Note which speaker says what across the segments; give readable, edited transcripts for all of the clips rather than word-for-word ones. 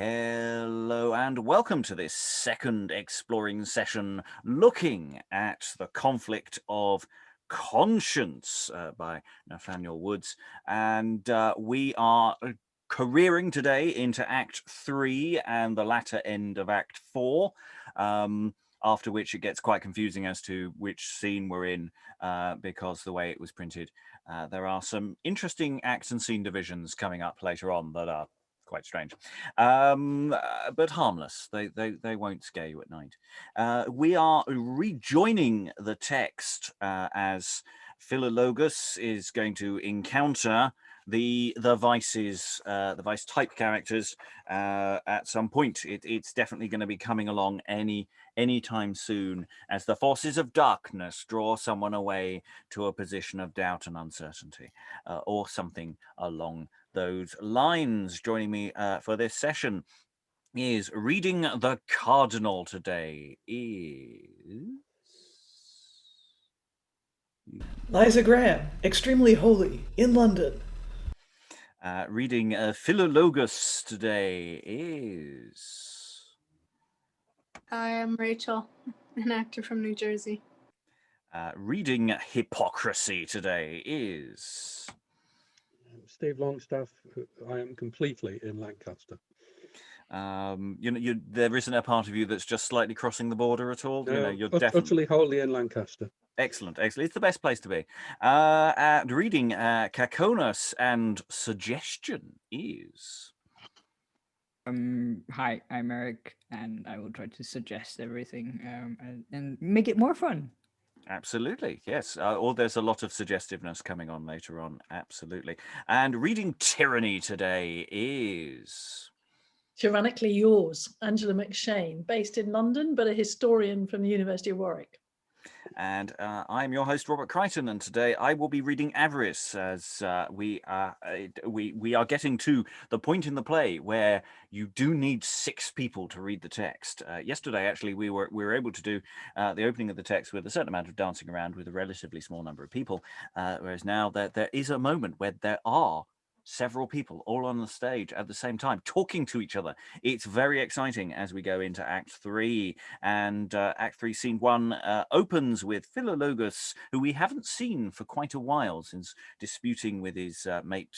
Speaker 1: Hello and welcome to this second exploring session looking at the conflict of conscience by Nathaniel Woods. And we are careering today into Act 3 and the latter end of Act 4. After which it gets quite confusing as to which scene we're in because the way it was printed. There are some interesting act and scene divisions coming up later on that are quite strange, but harmless. They won't scare you at night. We are rejoining the text as Philologus is going to encounter the vices, the vice type characters at some point. It's definitely going to be coming along anytime soon as the forces of darkness draw someone away to a position of doubt and uncertainty, or something along those lines. Joining me for this session is reading the Cardinal today is
Speaker 2: Liza Graham, extremely holy, in London.
Speaker 1: Reading Philologus today is
Speaker 3: I am Rachael, an actor from New Jersey.
Speaker 1: Reading Hypocrisy today is
Speaker 4: Steve Longstaffe. I am completely in Lancaster.
Speaker 1: There isn't a part of you that's just slightly crossing the border at all.
Speaker 4: No,
Speaker 1: You're
Speaker 4: utterly wholly in Lancaster.
Speaker 1: Excellent. It's the best place to be. Reading Caconos and Suggestion is
Speaker 5: Hi, I'm Eric, and I will try to suggest everything and make it more fun.
Speaker 1: Absolutely, yes. Or there's a lot of suggestiveness coming on later on. Absolutely. And reading Tyranny today is
Speaker 2: Tyrannically yours, Angela McShane, based in London, but a historian from the University of Warwick.
Speaker 1: And I'm your host, Robert Crighton, and today I will be reading Avarice as we are getting to the point in the play where you do need 6 people to read the text. Yesterday, actually, we were able to do the opening of the text with a certain amount of dancing around with a relatively small number of people, whereas now there is a moment where there are several people all on the stage at the same time talking to each other. It's very exciting as we go into Act 3, and Act 3 Scene 1 opens with Philologus, who we haven't seen for quite a while since disputing with his mate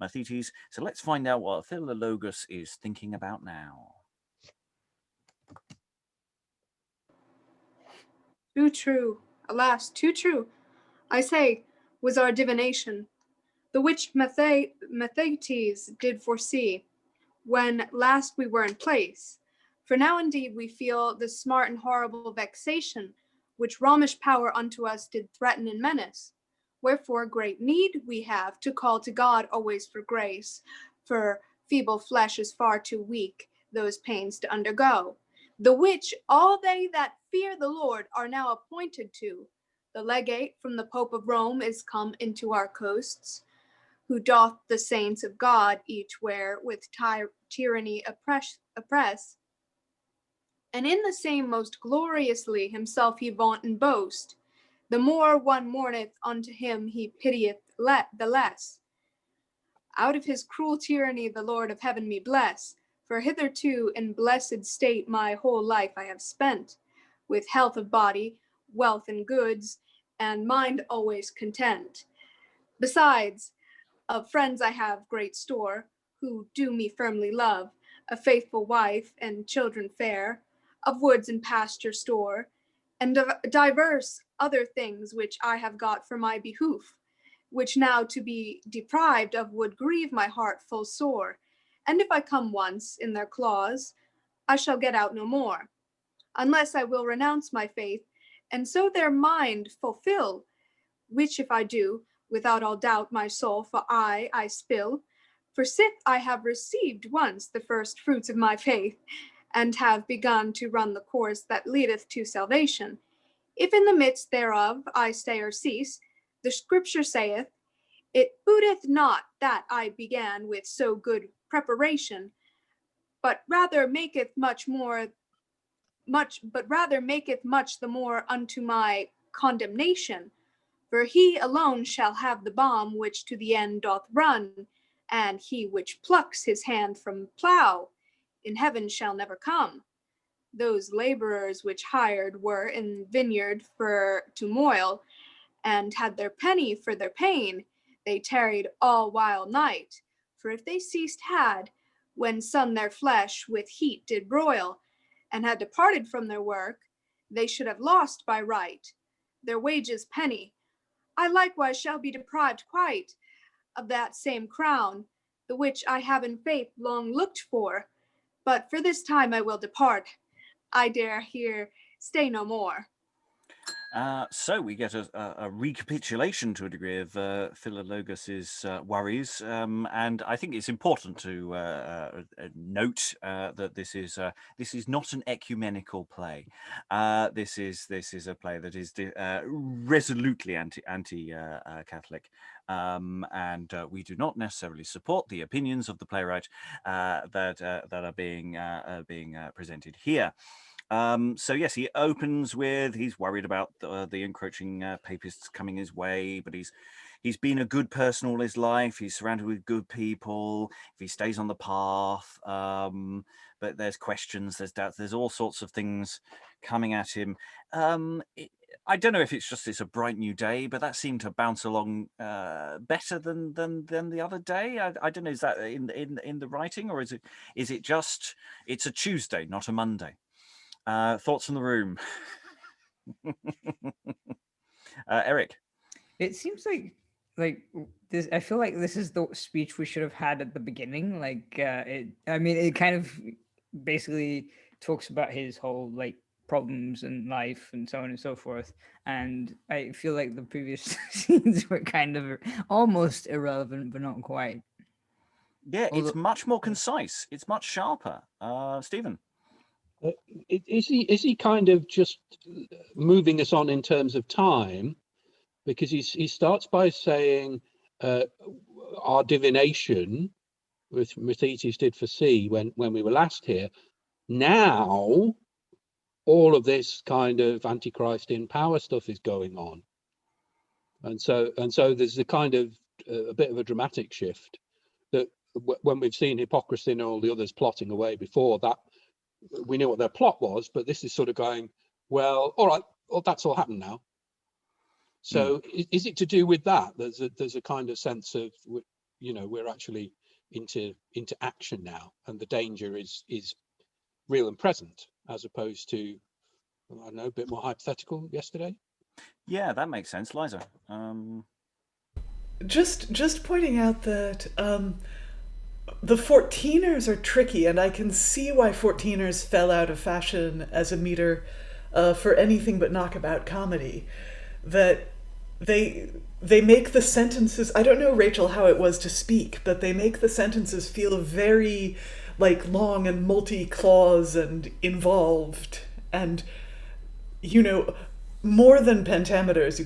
Speaker 1: Mathetes. So let's find out what Philologus is thinking about now.
Speaker 3: Too true, alas, too true, I say, was our divination, the which Mathetes did foresee, when last we were in place. For now indeed we feel the smart and horrible vexation, which Romish power unto us did threaten and menace. Wherefore great need we have to call to God always for grace, for feeble flesh is far too weak those pains to undergo, the which all they that fear the Lord are now appointed to. The legate from the Pope of Rome is come into our coasts, who doth the saints of God each where with tyranny oppress, and in the same most gloriously himself he vaunt and boast. The more one mourneth unto him, he pitieth the less. Out of his cruel tyranny the Lord of heaven me bless, for hitherto in blessed state my whole life I have spent, with health of body, wealth and goods, and mind always content. Besides, of friends I have great store, who do me firmly love, a faithful wife and children fair, of woods and pasture store, and of diverse other things which I have got for my behoof, which now to be deprived of would grieve my heart full sore, and if I come once in their claws, I shall get out no more, unless I will renounce my faith, and so their mind fulfill, which if I do, without all doubt my soul for I spill, for sith I have received once the first fruits of my faith, and have begun to run the course that leadeth to salvation. If in the midst thereof I stay or cease, the scripture saith, it booteth not that I began with so good preparation, but rather maketh much the more unto my condemnation. For he alone shall have the balm which to the end doth run, and he which plucks his hand from plough in heaven shall never come. Those laborers which hired were in vineyard to moil, and had their penny for their pain, they tarried all while night. For if they ceased had, when sun their flesh with heat did broil, and had departed from their work, they should have lost by right their wages penny. I likewise shall be deprived quite of that same crown, the which I have in faith long looked for. But for this time I will depart. I dare here stay no more.
Speaker 1: So we get a recapitulation to a degree of Philologus's worries, and I think it's important to note that this is not an ecumenical play. This is a play that is resolutely anti-Catholic, and we do not necessarily support the opinions of the playwright that are being presented here. So yes, he opens with he's worried about the encroaching papists coming his way, but he's been a good person all his life. He's surrounded with good people. If he stays on the path, but there's questions, there's doubts, there's all sorts of things coming at him. I don't know if it's a bright new day, but that seemed to bounce along better than the other day. I don't know, is that in the writing, or is it just it's a Tuesday, not a Monday? Thoughts in the room? Eric?
Speaker 5: It seems like this. I feel like this is the speech we should have had at the beginning. It kind of basically talks about his whole problems in life and so on and so forth. And I feel like the previous scenes were kind of almost irrelevant, but not quite.
Speaker 1: Yeah, it's much more concise. It's much sharper. Stephen?
Speaker 4: Is he kind of just moving us on in terms of time? Because he starts by saying our divination, which Thetis did foresee when we were last here. Now, all of this kind of Antichrist in power stuff is going on, and so there's a kind of a bit of a dramatic shift that when we've seen Hypocrisy and all the others plotting away before that. We knew what their plot was, but this is sort of going, well, all right, well, that's all happened now. So is it to do with that? There's a kind of sense of, we're actually into action now, and the danger is real and present, as opposed to, I don't know, a bit more hypothetical yesterday.
Speaker 1: Yeah, that makes sense. Liza?
Speaker 6: Just pointing out that the 14ers are tricky, and I can see why 14ers fell out of fashion as a meter for anything but knockabout comedy. That they make the sentences, I don't know, Rachael, how it was to speak, but they make the sentences feel very long and multi-clause and involved, and more than pentameters, you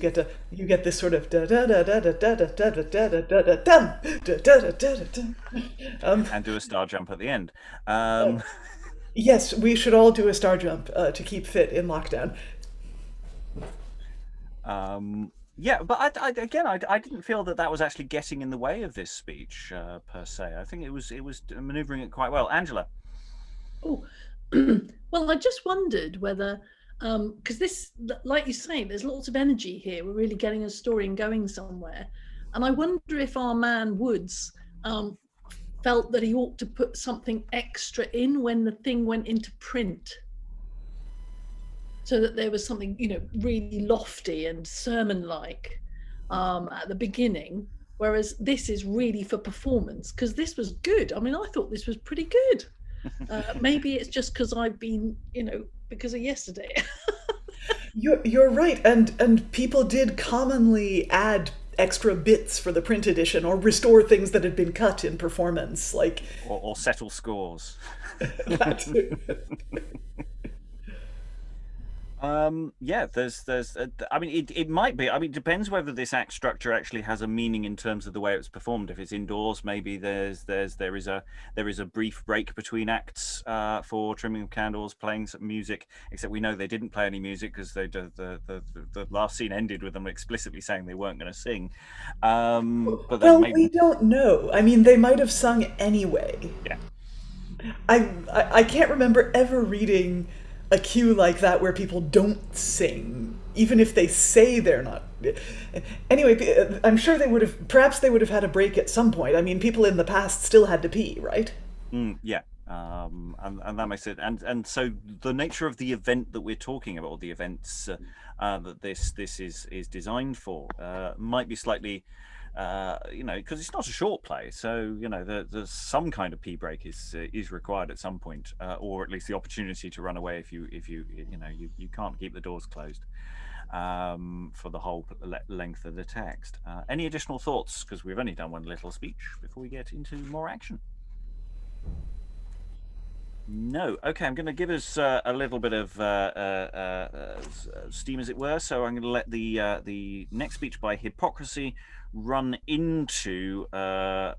Speaker 6: get this sort of da da da da da da da da da da da da da da da da.
Speaker 1: And do a star jump at the end.
Speaker 6: Yes, we should all do a star jump to keep fit in lockdown.
Speaker 1: Yeah, but I didn't feel that was actually getting in the way of this speech per se. I think it was manoeuvring it quite well. Angela?
Speaker 2: Oh, well, I just wondered whether. Because this, like you say, there's lots of energy here. We're really getting a story and going somewhere. And I wonder if our man Woods felt that he ought to put something extra in when the thing went into print. So that there was something, really lofty and sermon-like at the beginning. Whereas this is really for performance, because this was good. I mean, I thought this was pretty good. Maybe it's just because I've been, because of yesterday.
Speaker 6: You're right, and people did commonly add extra bits for the print edition or restore things that had been cut in performance,
Speaker 1: or settle scores.
Speaker 6: That too.
Speaker 1: There's it might be, it depends whether this act structure actually has a meaning in terms of the way it's performed. If it's indoors, maybe there is a brief break between acts for trimming of candles, playing some music, except we know they didn't play any music because the last scene ended with them explicitly saying they weren't going to sing. But then
Speaker 6: we don't know. I mean, they might have sung anyway.
Speaker 1: Yeah.
Speaker 6: I can't remember ever reading a cue like that where people don't sing, even if they say they're not. Anyway, I'm sure perhaps they would have had a break at some point. I mean, people in the past still had to pee, right?
Speaker 1: Yeah. And that makes it, and so the nature of the event that we're talking about, or the events that this is designed for, might be slightly, because it's not a short play, so there's some kind of pee break is required at some point, or at least the opportunity to run away if you can't keep the doors closed for the whole length of the text. Any additional thoughts? Because we've only done one little speech before we get into more action. No. Okay, I'm going to give us a little bit of steam, as it were. So I'm going to let the next speech by Hypocrisy run into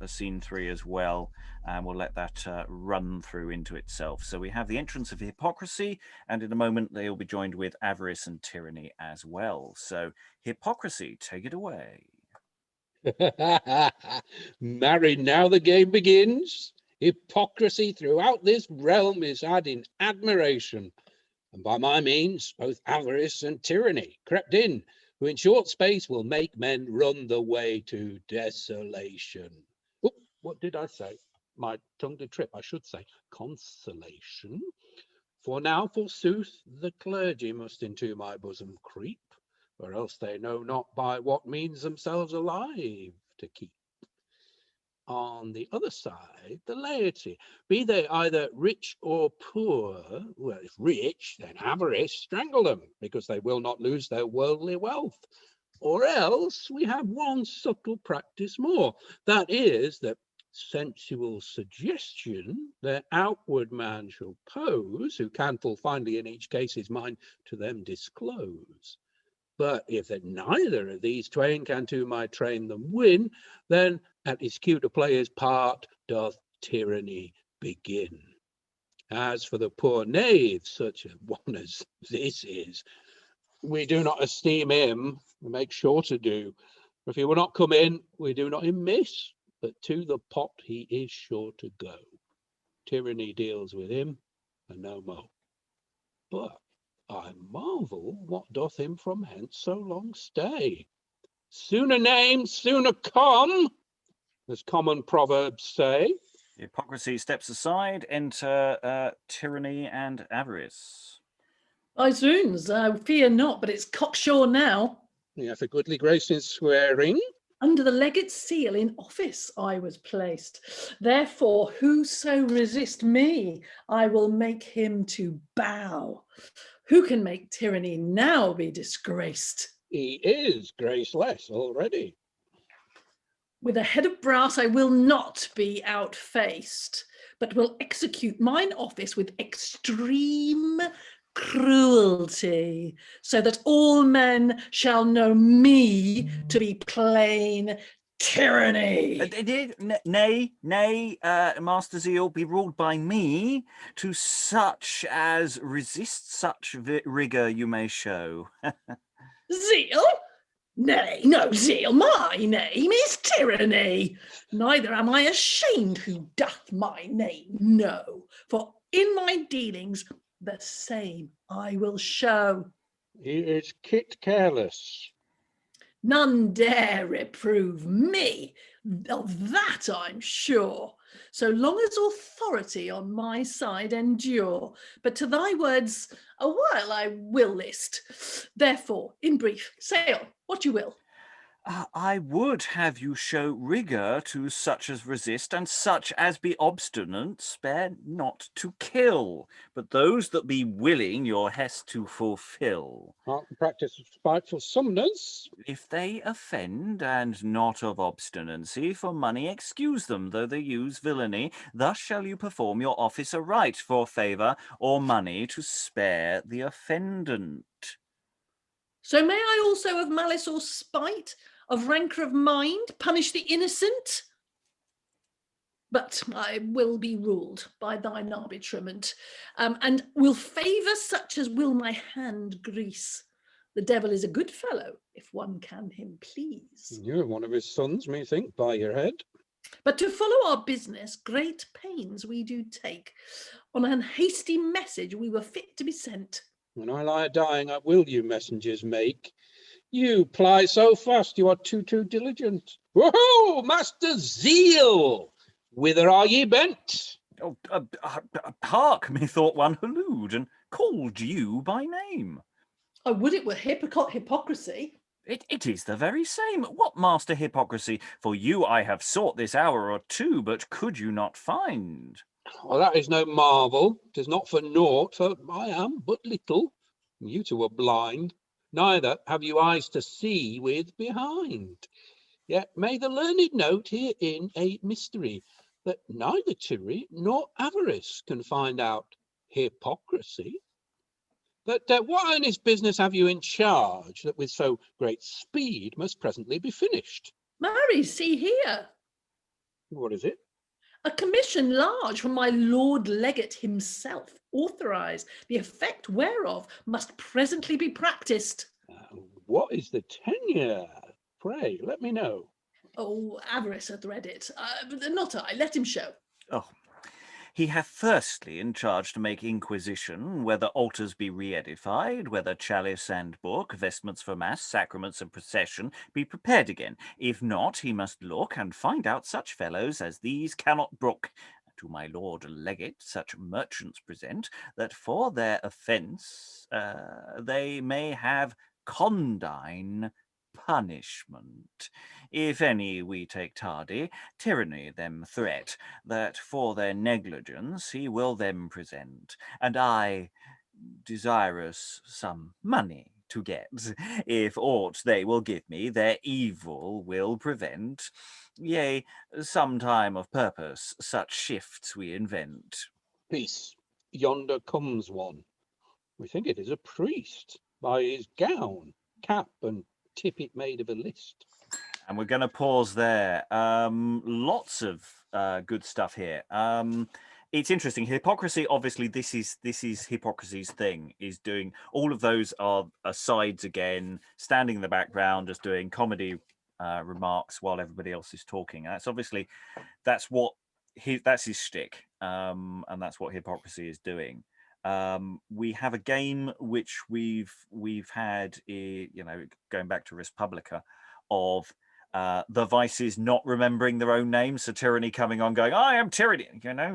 Speaker 1: scene 3 as well, and we'll let that run through into itself. So we have the entrance of Hypocrisy, and in a moment they will be joined with Avarice and Tyranny as well. So Hypocrisy, take it away.
Speaker 4: Married, now the game begins. Hypocrisy throughout this realm is had in admiration, and by my means both Avarice and Tyranny crept in, who in short space will make men run the way to desolation. Oh, what did I say? My tongue did trip. I should say consolation. For now, forsooth, the clergy must into my bosom creep, or else they know not by what means themselves alive to keep. On the other side, the laity, be they either rich or poor. Well, if rich, then avarice strangle them, because they will not lose their worldly wealth. Or else we have one subtle practice more, that is, that sensual suggestion their outward man shall pose, who can full finely in each case his mind to them disclose. But if that neither of these twain can to my train them win, then at his cue to play his part doth tyranny begin. As for the poor knave, such a one as this is, we do not esteem him, we make sure to do. For if he will not come in, we do not him miss, but to the pot he is sure to go. Tyranny deals with him, and no more. But I marvel what doth him from hence so long stay. Sooner name, sooner come, as common proverbs say.
Speaker 1: Hypocrisy steps aside, enter Tyranny and Avarice.
Speaker 2: By zoons, fear not, but it's cocksure now.
Speaker 4: He hath a goodly grace in swearing.
Speaker 2: Under the legate's seal in office I was placed. Therefore, whoso resist me, I will make him to bow. Who can make tyranny now be disgraced?
Speaker 4: He is graceless already.
Speaker 2: With a head of brass I will not be outfaced, but will execute mine office with extreme cruelty, so that all men shall know me to be plain tyranny.
Speaker 1: Nay, Master Zeal, be ruled by me, to such as resist such rigour you may show.
Speaker 2: Zeal? Nay, no zeal, my name is Tyranny. Neither am I ashamed who doth my name know, for in my dealings the same I will show.
Speaker 4: He is kit careless.
Speaker 2: None dare reprove me, of that I'm sure, so long as authority on my side endure. But to thy words a while I will list. Therefore, in brief, say on what you will.
Speaker 1: I would have you show rigour to such as resist, and such as be obstinate spare not to kill, but those that be willing your hest to fulfil.
Speaker 4: Art and practice of spiteful summoners.
Speaker 1: If they offend, and not of obstinacy, for money excuse them, though they use villainy. Thus shall you perform your office aright, for favour or money to spare the offendant.
Speaker 2: So may I also of malice or spite, of rancour of mind, punish the innocent? But I will be ruled by thine arbitrament, and will favour such as will my hand grease. The devil is a good fellow, if one can him please.
Speaker 4: You're one of his sons, methink, by your head.
Speaker 2: But to follow our business, great pains we do take. On an hasty message we were fit to be sent.
Speaker 4: When I lie a-dying, will you messengers make? You ply so fast, you are too diligent. Whoa, Master Zeal! Whither are ye bent?
Speaker 1: Oh, hark, methought one hallooed and called you by name.
Speaker 2: I would it were hypocrisy.
Speaker 1: It is the very same. What master hypocrisy? For you I have sought this hour or two, but could you not find?
Speaker 4: Well, that is no marvel. 'Tis not for naught, for I am but little. You two are blind. Neither have you eyes to see with behind. Yet may the learned note herein a mystery, that neither tyranny nor avarice can find out hypocrisy. But what earnest business have you in charge, that with so great speed must presently be finished?
Speaker 2: Marry, see here.
Speaker 4: What is it?
Speaker 2: A commission large from my Lord Legate himself, authorised, the effect whereof must presently be practised.
Speaker 4: What is the tenure? Pray, let me know.
Speaker 2: Oh, Avarice hath read it. Not I, let him show.
Speaker 1: Oh, he hath firstly in charge to make inquisition, whether altars be re-edified, whether chalice and book, vestments for mass, sacraments and procession be prepared again. If not, he must look and find out such fellows as these cannot brook. To my Lord Legate such merchants present, that for their offence they may have condign punishment. If any we take tardy, tyranny them threat, that for their negligence he will them present, and I, desirous some money to get, if aught they will give me, their evil will prevent. Yea, some time of purpose such shifts we invent.
Speaker 4: Peace, yonder comes one. We think it is a priest, by his gown, cap and tippet made of a list.
Speaker 1: And we're going to pause there. Lots of good stuff here. It's interesting. Hypocrisy, obviously, this is Hypocrisy's thing. Is doing all of those are asides again, standing in the background, just doing comedy remarks while everybody else is talking. And that's his shtick, and that's what Hypocrisy is doing. We have a game which we've had, going back to Respublica, of the vices not remembering their own names. So tyranny coming on, going, "I am tyranny,"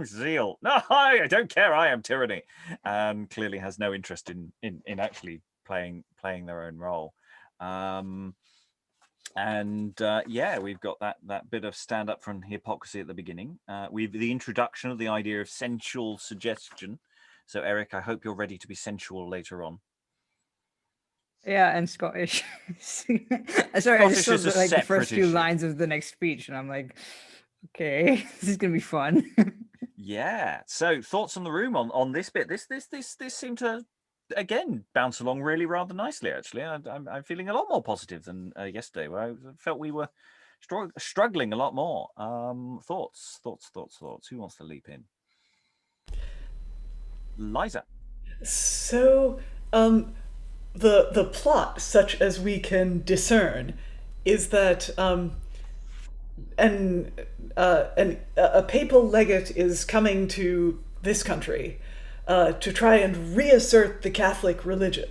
Speaker 1: Zeal. No, I don't care. I am tyranny, and clearly has no interest in actually playing their own role. We've got that bit of stand up from Hypocrisy at the beginning. We've the introduction of the idea of sensual suggestion. So, Eric, I hope you're ready to be sensual later on.
Speaker 5: Yeah, and Scottish. Sorry,
Speaker 1: Scottish
Speaker 5: I just saw
Speaker 1: is a
Speaker 5: the first
Speaker 1: separate
Speaker 5: few
Speaker 1: issue.
Speaker 5: lines of the next speech, and I'm like, okay, this is gonna be fun.
Speaker 1: Yeah. So, thoughts on the room on this bit? This seemed to again bounce along really rather nicely. Actually, I'm feeling a lot more positive than yesterday, where I felt we were struggling a lot more. Thoughts. Who wants to leap in? Liza.
Speaker 6: So, the plot, such as we can discern, is that a papal legate is coming to this country to try and reassert the Catholic religion.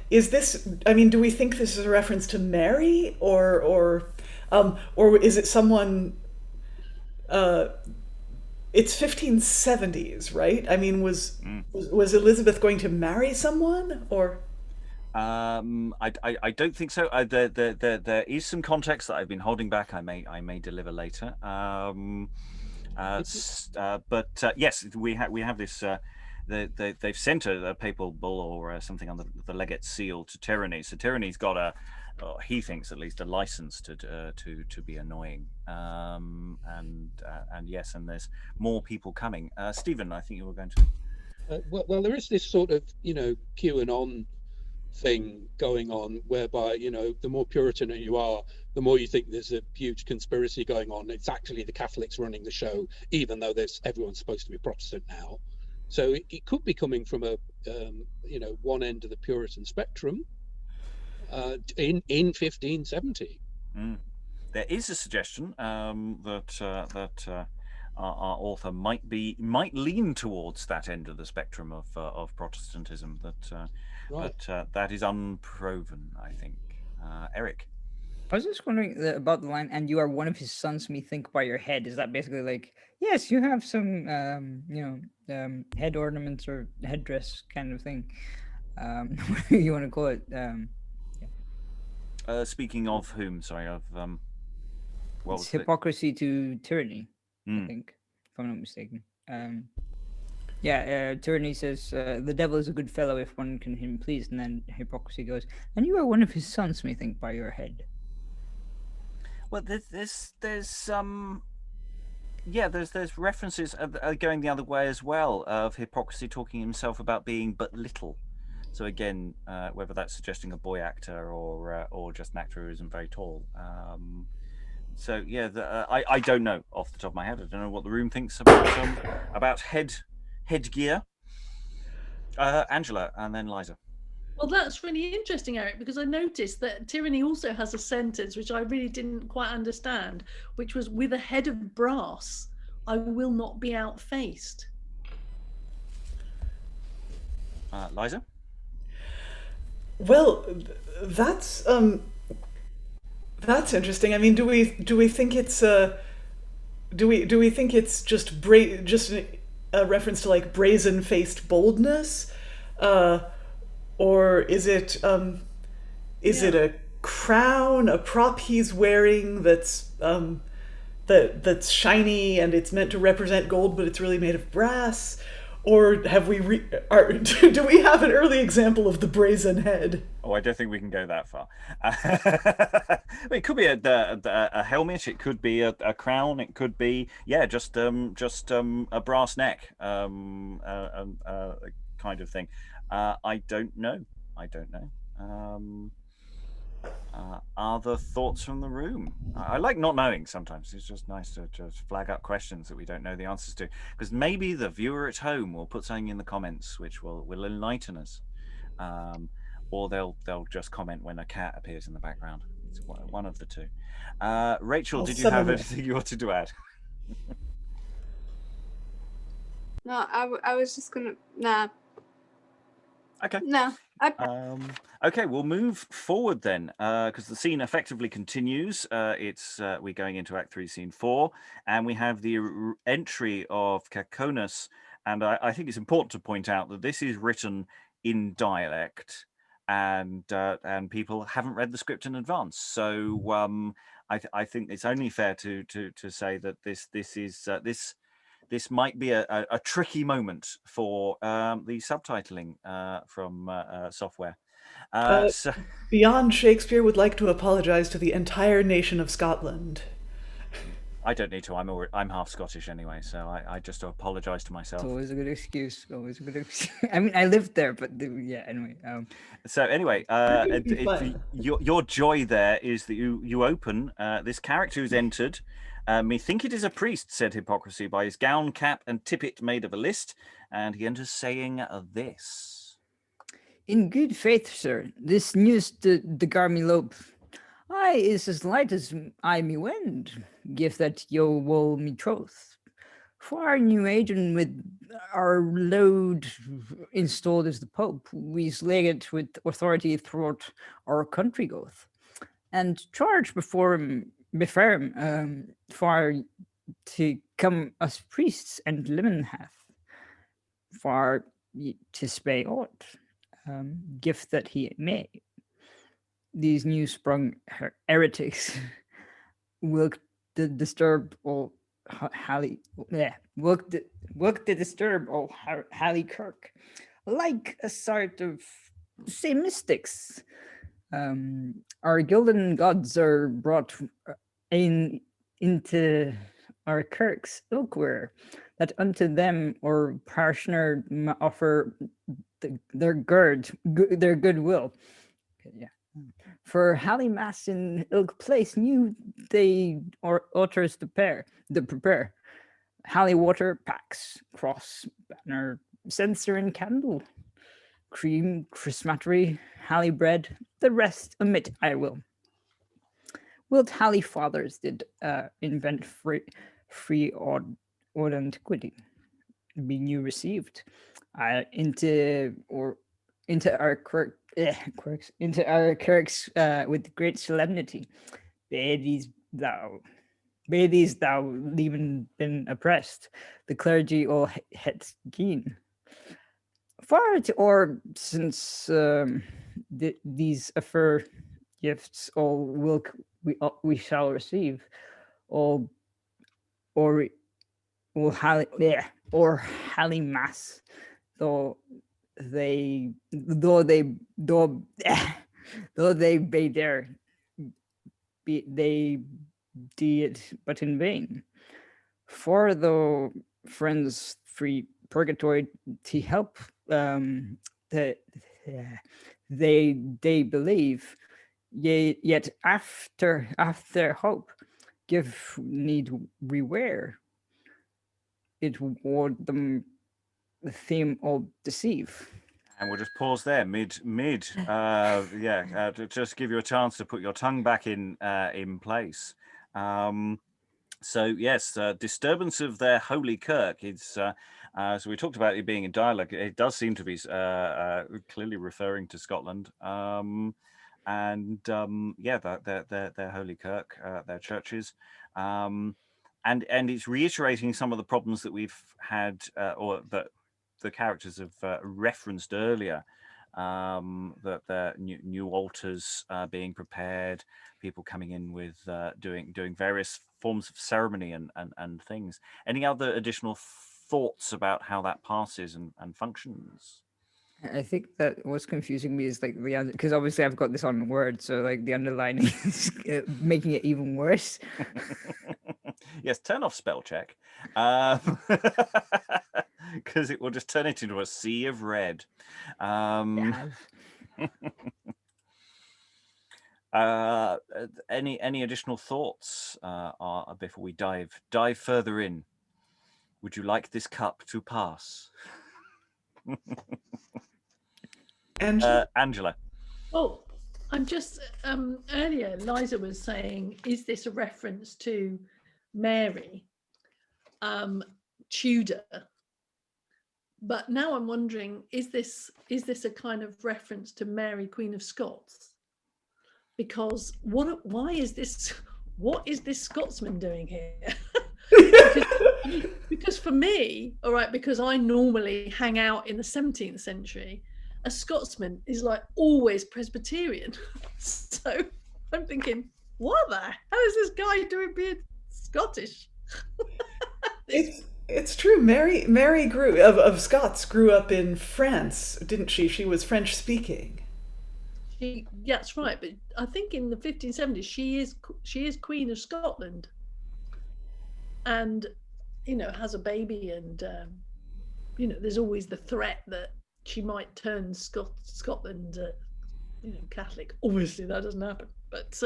Speaker 6: Is this? I mean, do we think this is a reference to Mary, or is it someone? It's 1570s, right? I mean, was Elizabeth going to marry someone, or?
Speaker 1: I don't think so. There is some context that I've been holding back. I may deliver later. Yes, we have this. They've sent a papal bull or something under the legate's seal to tyranny. So tyranny's got he thinks at least a license to be annoying. And yes, and there's more people coming. Stephen, I think you were going to.
Speaker 4: Well, there is this sort of QAnon thing going on, whereby the more Puritan you are, the more you think there's a huge conspiracy going on. It's actually the Catholics running the show, even though everyone's supposed to be Protestant now. So it could be coming from a one end of the Puritan spectrum in 1570.
Speaker 1: there is a suggestion that our author might lean towards that end of the spectrum of Protestantism,
Speaker 4: Right.
Speaker 1: but that is unproven, I think. Eric.
Speaker 5: I was just wondering about the line, and you are one of his sons, methink by your head. Is that basically like, yes, you have some, head ornaments or headdress kind of thing? Whatever you want to call it.
Speaker 1: Speaking of whom? Sorry, of what
Speaker 5: It's
Speaker 1: was it?
Speaker 5: hypocrisy to tyranny, I
Speaker 1: Mm.
Speaker 5: think, if I'm not mistaken. Tyranny says, the devil is a good fellow if one can him pleased, and then hypocrisy goes, and you are one of his sons, methink by your head.
Speaker 1: Well, there's references going the other way as well, of hypocrisy talking himself about being but little. So again, whether that's suggesting a boy actor or just an actor who isn't very tall. I don't know off the top of my head. I don't know what the room thinks about headgear. Angela, and then Liza.
Speaker 2: Well, that's really interesting, Eric, because I noticed that tyranny also has a sentence which I really didn't quite understand, which was, with a head of brass, I will not be outfaced.
Speaker 1: Liza?
Speaker 6: Well, that's interesting. I mean, do we think it's do we think it's just a reference to like brazen-faced boldness, or is it it a crown, a prop he's wearing that's shiny and it's meant to represent gold, but it's really made of brass? Or have we do we have an early example of the brazen head?
Speaker 1: Oh, I don't think we can go that far. It could be a helmet. It could be a crown. It could be just a brass neck, kind of thing. I don't know. Other thoughts from the room? I like not knowing sometimes. It's just nice to just flag up questions that we don't know the answers to, because maybe the viewer at home will put something in the comments which will enlighten us, or they'll just comment when a cat appears in the background. It's one of the two. Rachel, did you have anything you wanted to add?
Speaker 3: No, I was just gonna nah.
Speaker 1: Okay.
Speaker 3: No.
Speaker 1: Okay, we'll move forward then, because the scene effectively continues. We're going into Act 3, Scene 4, and we have the entry of Caconos. And I think it's important to point out that this is written in dialect, and people haven't read the script in advance. So I think it's only fair to say that this might be a tricky moment for the subtitling from software.
Speaker 6: Beyond Shakespeare would like to apologize to the entire nation of Scotland.
Speaker 1: I don't need to. I'm half Scottish anyway, so I just apologize to myself.
Speaker 5: It's always a good excuse. I mean, I lived there, but anyway.
Speaker 1: So anyway, your joy there is that you open this character who's entered. Methink it is a priest, said Hypocrisy, by his gown, cap, and tippet made of a list, and he enters saying this.
Speaker 5: In good faith, sir, this news de gar me lope. I is as light as I me wend, give that yo will me troth. For our new agent with our load installed as the Pope, we's legate with authority throughout our country goeth, and charge before him for to come as priests and limon hath, for to spay aught, gift that he may. These new sprung heretics will disturb all Halley, work to disturb all Halley Kirk, like a sort of say mystics. Our gilden gods are brought into our kirks ilkware, that unto them or parishioner offer their goodwill. Yeah. For Halley Mass in ilk place knew they or utters to prepare Halley water packs, cross, banner, censer and candle, cream, chrismatry, Halley bread, the rest omit I will. Wilt Halley fathers did invent free or antiquity, be new received into our quirks into our kirks with great solemnity. Be these thou even been oppressed, the clergy all het keen. Far or since these affer gifts all we shall receive, all or Halley mass, though they be there, they did it but in vain. For though friends free purgatory to help the they believe, yet after hope give need beware, it would them the theme of deceive.
Speaker 1: And we'll just pause there, mid. To just give you a chance to put your tongue back in place. So yes, disturbance of their holy kirk. It's so we talked about it being in dialect. It does seem to be clearly referring to Scotland. Their holy kirk, their churches. And it's reiterating some of the problems that we've had, or that the characters have referenced earlier, that the new altars being prepared, people coming in with doing various forms of ceremony and things. Any other additional thoughts about how that passes and functions?
Speaker 5: I think that what's confusing me is like because obviously I've got this on Word, so like the underlining is making it even worse.
Speaker 1: Yes, turn off spell check, because it will just turn it into a sea of red. Any additional thoughts before we dive further in? Would you like this cup to pass? Angela.
Speaker 2: Oh, I'm just earlier Liza was saying, is this a reference to Mary Tudor? But now I'm wondering, is this a kind of reference to Mary, Queen of Scots? Because what is this Scotsman doing here? because for me, all right, because I normally hang out in the 17th century, a Scotsman is like always Presbyterian. So I'm thinking, what the hell is this guy doing being Scottish?
Speaker 6: It's true. Mary grew of Scots grew up in France, didn't she? She was French speaking.
Speaker 2: That's right, but I think in the 1570s she is Queen of Scotland, and has a baby, and there's always the threat that she might turn Scotland Catholic. Obviously that doesn't happen, but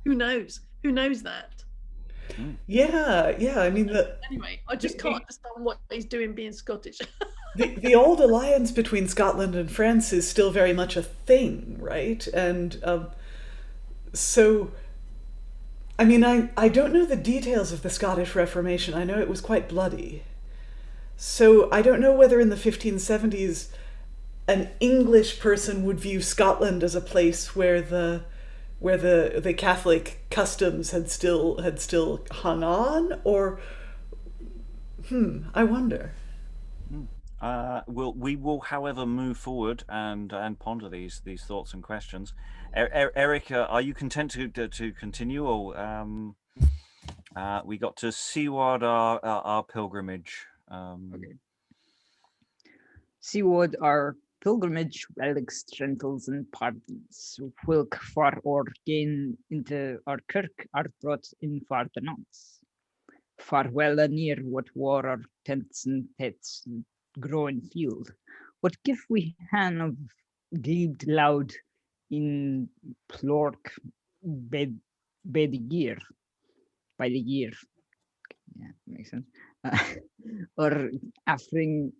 Speaker 2: who knows that.
Speaker 6: Yeah. I mean,
Speaker 2: anyway, I just can't understand what he's doing being Scottish.
Speaker 6: the old alliance between Scotland and France is still very much a thing, right? And so, I mean, I don't know the details of the Scottish Reformation. I know it was quite bloody. So I don't know whether in the 1570s an English person would view Scotland as a place where the Catholic customs had still hung on, or I wonder.
Speaker 1: We will, however, move forward and ponder these thoughts and questions. Eric, are you content to continue, or we got to seaward our pilgrimage?
Speaker 5: Okay. Seaward our pilgrimage, relics, gentles, and pardons, whilk far or gain into our kirk are brought in far the nonce. Far well and near what war our tents and pets grow in field, what give we han of glebed loud in plork by the year. Yeah, makes sense. Or offering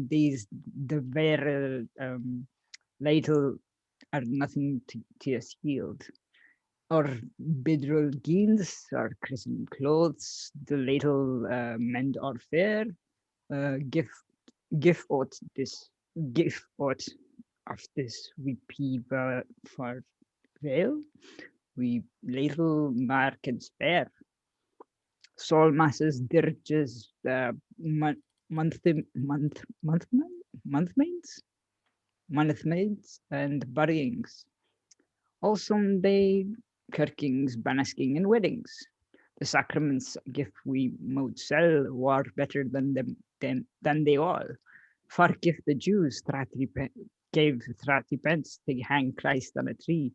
Speaker 5: these the very little are nothing to a shield. Our bedroll genes, our christened clothes, the little mend our fare, give out of this we peep for veil, we little mark and spare. Soul masses, dirges, monthmaids, and buryings. All Sunday kirkings, banasking, and weddings. The sacraments gift we mote sell war better than they all. For gift the Jews gave 30 pence to hang Christ on a tree.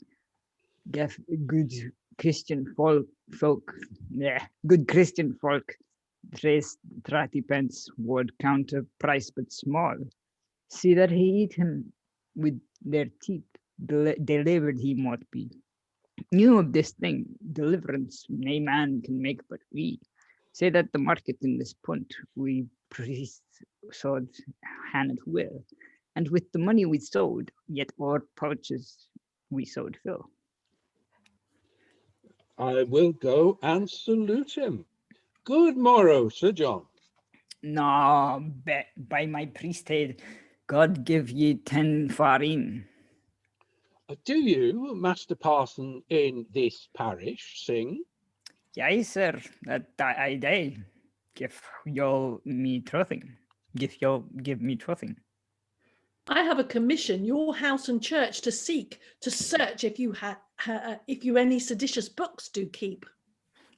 Speaker 5: Give good Christian good Christian folk raised 30 pence would count a price but small. See that he eat him with their teeth, delivered he might be. Knew of this thing, deliverance nay man can make but we. Say that the market in this punt we priests sowed hand at will, and with the money we sowed, yet our pouches we sowed fill.
Speaker 4: I will go and salute him. Good morrow, Sir John.
Speaker 5: No, by my priesthood, God give ye 10 farine.
Speaker 4: Do you, Master Parson, in this parish sing?
Speaker 5: Yea, sir, that I day. Give me trothing. Give me trothing.
Speaker 2: I have a commission, your house and church to search if you any seditious books do keep.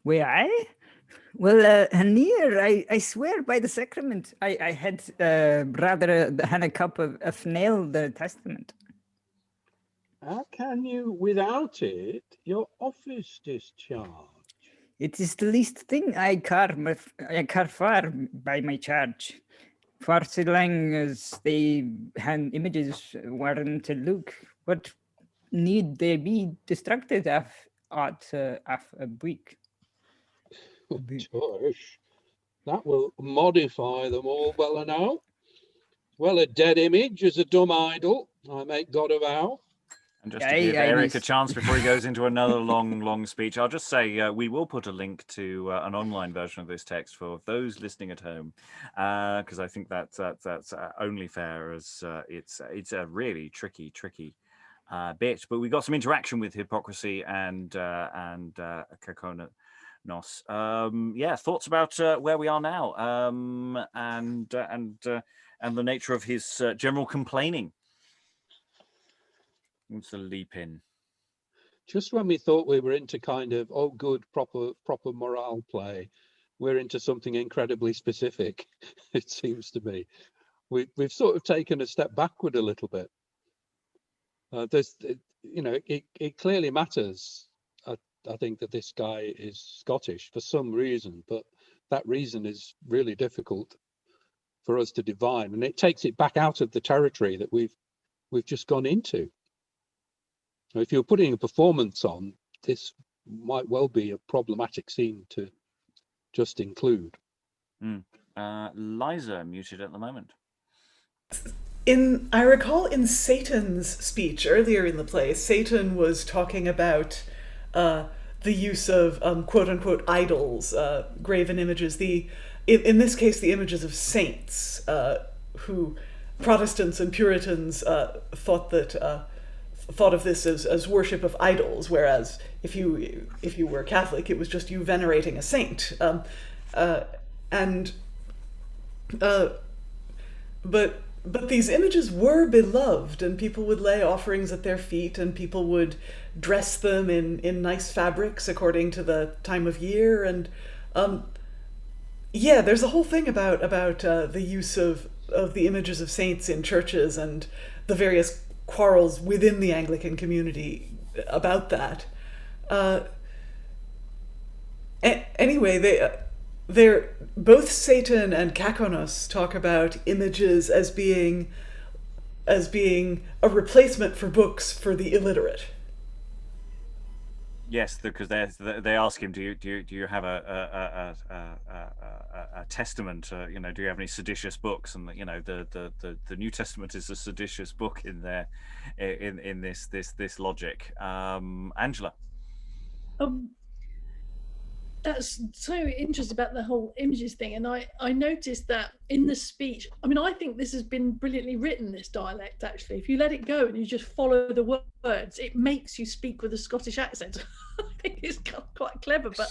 Speaker 5: Where I? Well, near, I swear by the sacrament, I had rather than a cup of nail the testament.
Speaker 4: How can you, without it, your office discharge?
Speaker 5: It is the least thing I car far by my charge. For so long as they had images weren't to look, what need they be distracted of a week?
Speaker 4: Tush, that will modify them all well enough. Well, a dead image is a dumb idol, I make God avow.
Speaker 1: And just to give Eric a chance before he goes into another long speech, I'll just say we will put a link to an online version of this text for those listening at home, because I think that's only fair, as it's a really tricky bit. But we got some interaction with Hypocrisy and Caconos. Thoughts about where we are now, and the nature of his general complaining. What's the leap in?
Speaker 4: Just when we thought we were into kind of good proper morale play, we're into something incredibly specific. It seems to me we've sort of taken a step backward a little bit. It clearly matters. I think that this guy is Scottish for some reason, but that reason is really difficult for us to divine, and it takes it back out of the territory that we've just gone into. If you're putting a performance on, this might well be a problematic scene to just include.
Speaker 1: Liza, muted at the moment.
Speaker 6: I recall in Satan's speech earlier in the play, Satan was talking about the use of quote unquote idols, graven images. In this case, the images of saints, who Protestants and Puritans thought of this as worship of idols, whereas if you were Catholic, it was just you venerating a saint. But these images were beloved, and people would lay offerings at their feet, and people would dress them in nice fabrics according to the time of year. And there's a whole thing about the use of the images of saints in churches and the various quarrels within the Anglican community about that. Anyway, they're both Satan and Caconos talk about images as being a replacement for books for the illiterate.
Speaker 1: Yes, because they ask him, do you have a testament? Do you have any seditious books? And the New Testament is a seditious book in there, in this logic. Angela.
Speaker 2: That's so interesting about the whole images thing. And I noticed that in the speech, I mean, I think this has been brilliantly written, this dialect, actually. If you let it go and you just follow the words, it makes you speak with a Scottish accent. I think it's quite clever. But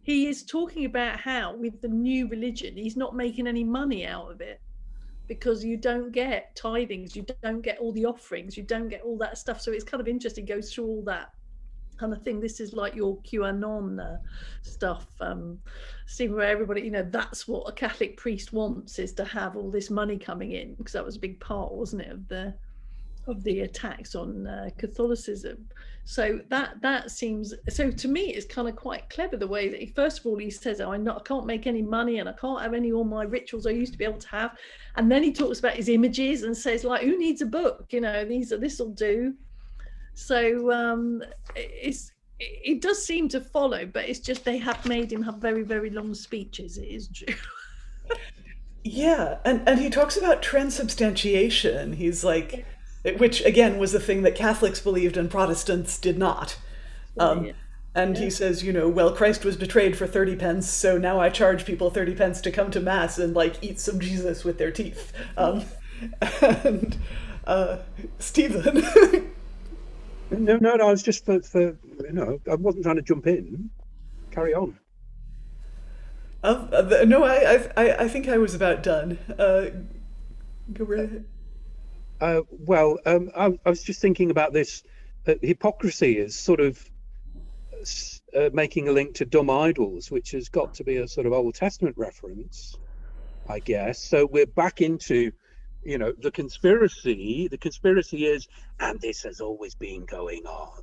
Speaker 2: he is talking about how with the new religion, he's not making any money out of it because you don't get tithings, you don't get all the offerings, you don't get all that stuff. So it's kind of interesting, goes through all that kind of thing. This is like your QAnon stuff, Stephen, where everybody, that's what a Catholic priest wants, is to have all this money coming in, because that was a big part, wasn't it, of the attacks on Catholicism. So that seems, so to me it's kind of quite clever the way that he, first of all, he says, I can't make any money and I can't have any of all my rituals I used to be able to have, and then he talks about his images and says, like, who needs a book, this'll do. So it does seem to follow, but it's just they have made him have very, very long speeches. It is true.
Speaker 6: Yeah, and he talks about transubstantiation. He's like, which again was a thing that Catholics believed and Protestants did not. And he says, well, Christ was betrayed for 30 pence, so now I charge people 30 pence to come to Mass and eat some Jesus with their teeth. And Stephen.
Speaker 4: No, I was just for I wasn't trying to jump in. Carry on.
Speaker 6: No, I think I was about done. Go right ahead.
Speaker 4: I was just thinking about this. Hypocrisy is sort of making a link to dumb idols, which has got to be a sort of Old Testament reference, I guess. So we're back into, the conspiracy. The conspiracy is, and this has always been going on.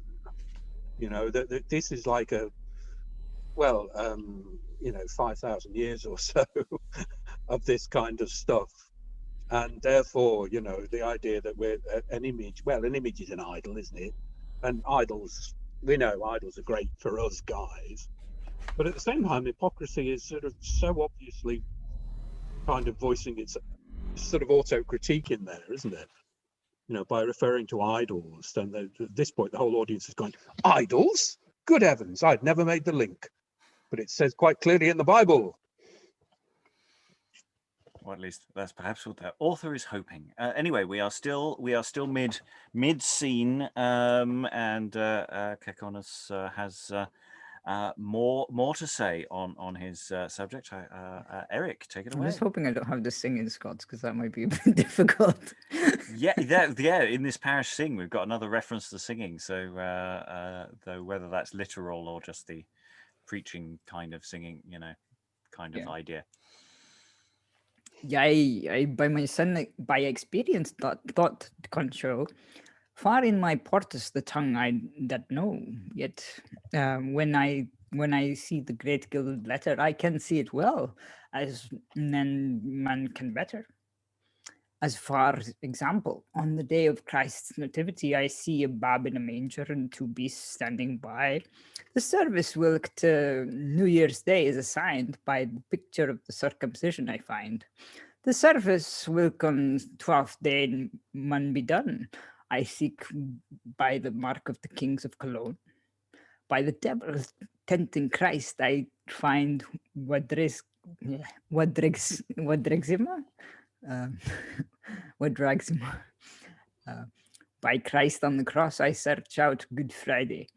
Speaker 4: This is like 5,000 years or so of this kind of stuff. And therefore, the idea that we're an image is an idol, isn't it? And idols, we know idols are great for us guys. But at the same time, hypocrisy is sort of so obviously kind of voicing its sort of auto-critique in there, isn't it? By referring to idols, then at this point, the whole audience is going, idols? Good heavens, I'd never made the link. But it says quite clearly in the Bible.
Speaker 1: Or at least that's perhaps what the author is hoping. Anyway, we are still mid scene, and Caconos has more to say on his subject. Eric, take it away.
Speaker 5: I'm just hoping I don't have to sing in Scots, because that might be a bit difficult.
Speaker 1: Yeah. In this parish sing, we've got another reference to singing. So, though whether that's literal or just the preaching kind of singing, idea.
Speaker 5: Yeah, I by my son, by experience, thought control. Far in my portus the tongue I that know, yet when I see the great gilded letter, I can see it well, as none man can better. As for example, on the day of Christ's nativity, I see a bab in a manger and two beasts standing by. The service whilk to New Year's Day is assigned by the picture of the circumcision I find. The service whilk on 12th day mun be done. I seek by the mark of the kings of Cologne. By the devil tempting Christ, I find Wadragzima. By Christ on the cross, I search out Good Friday.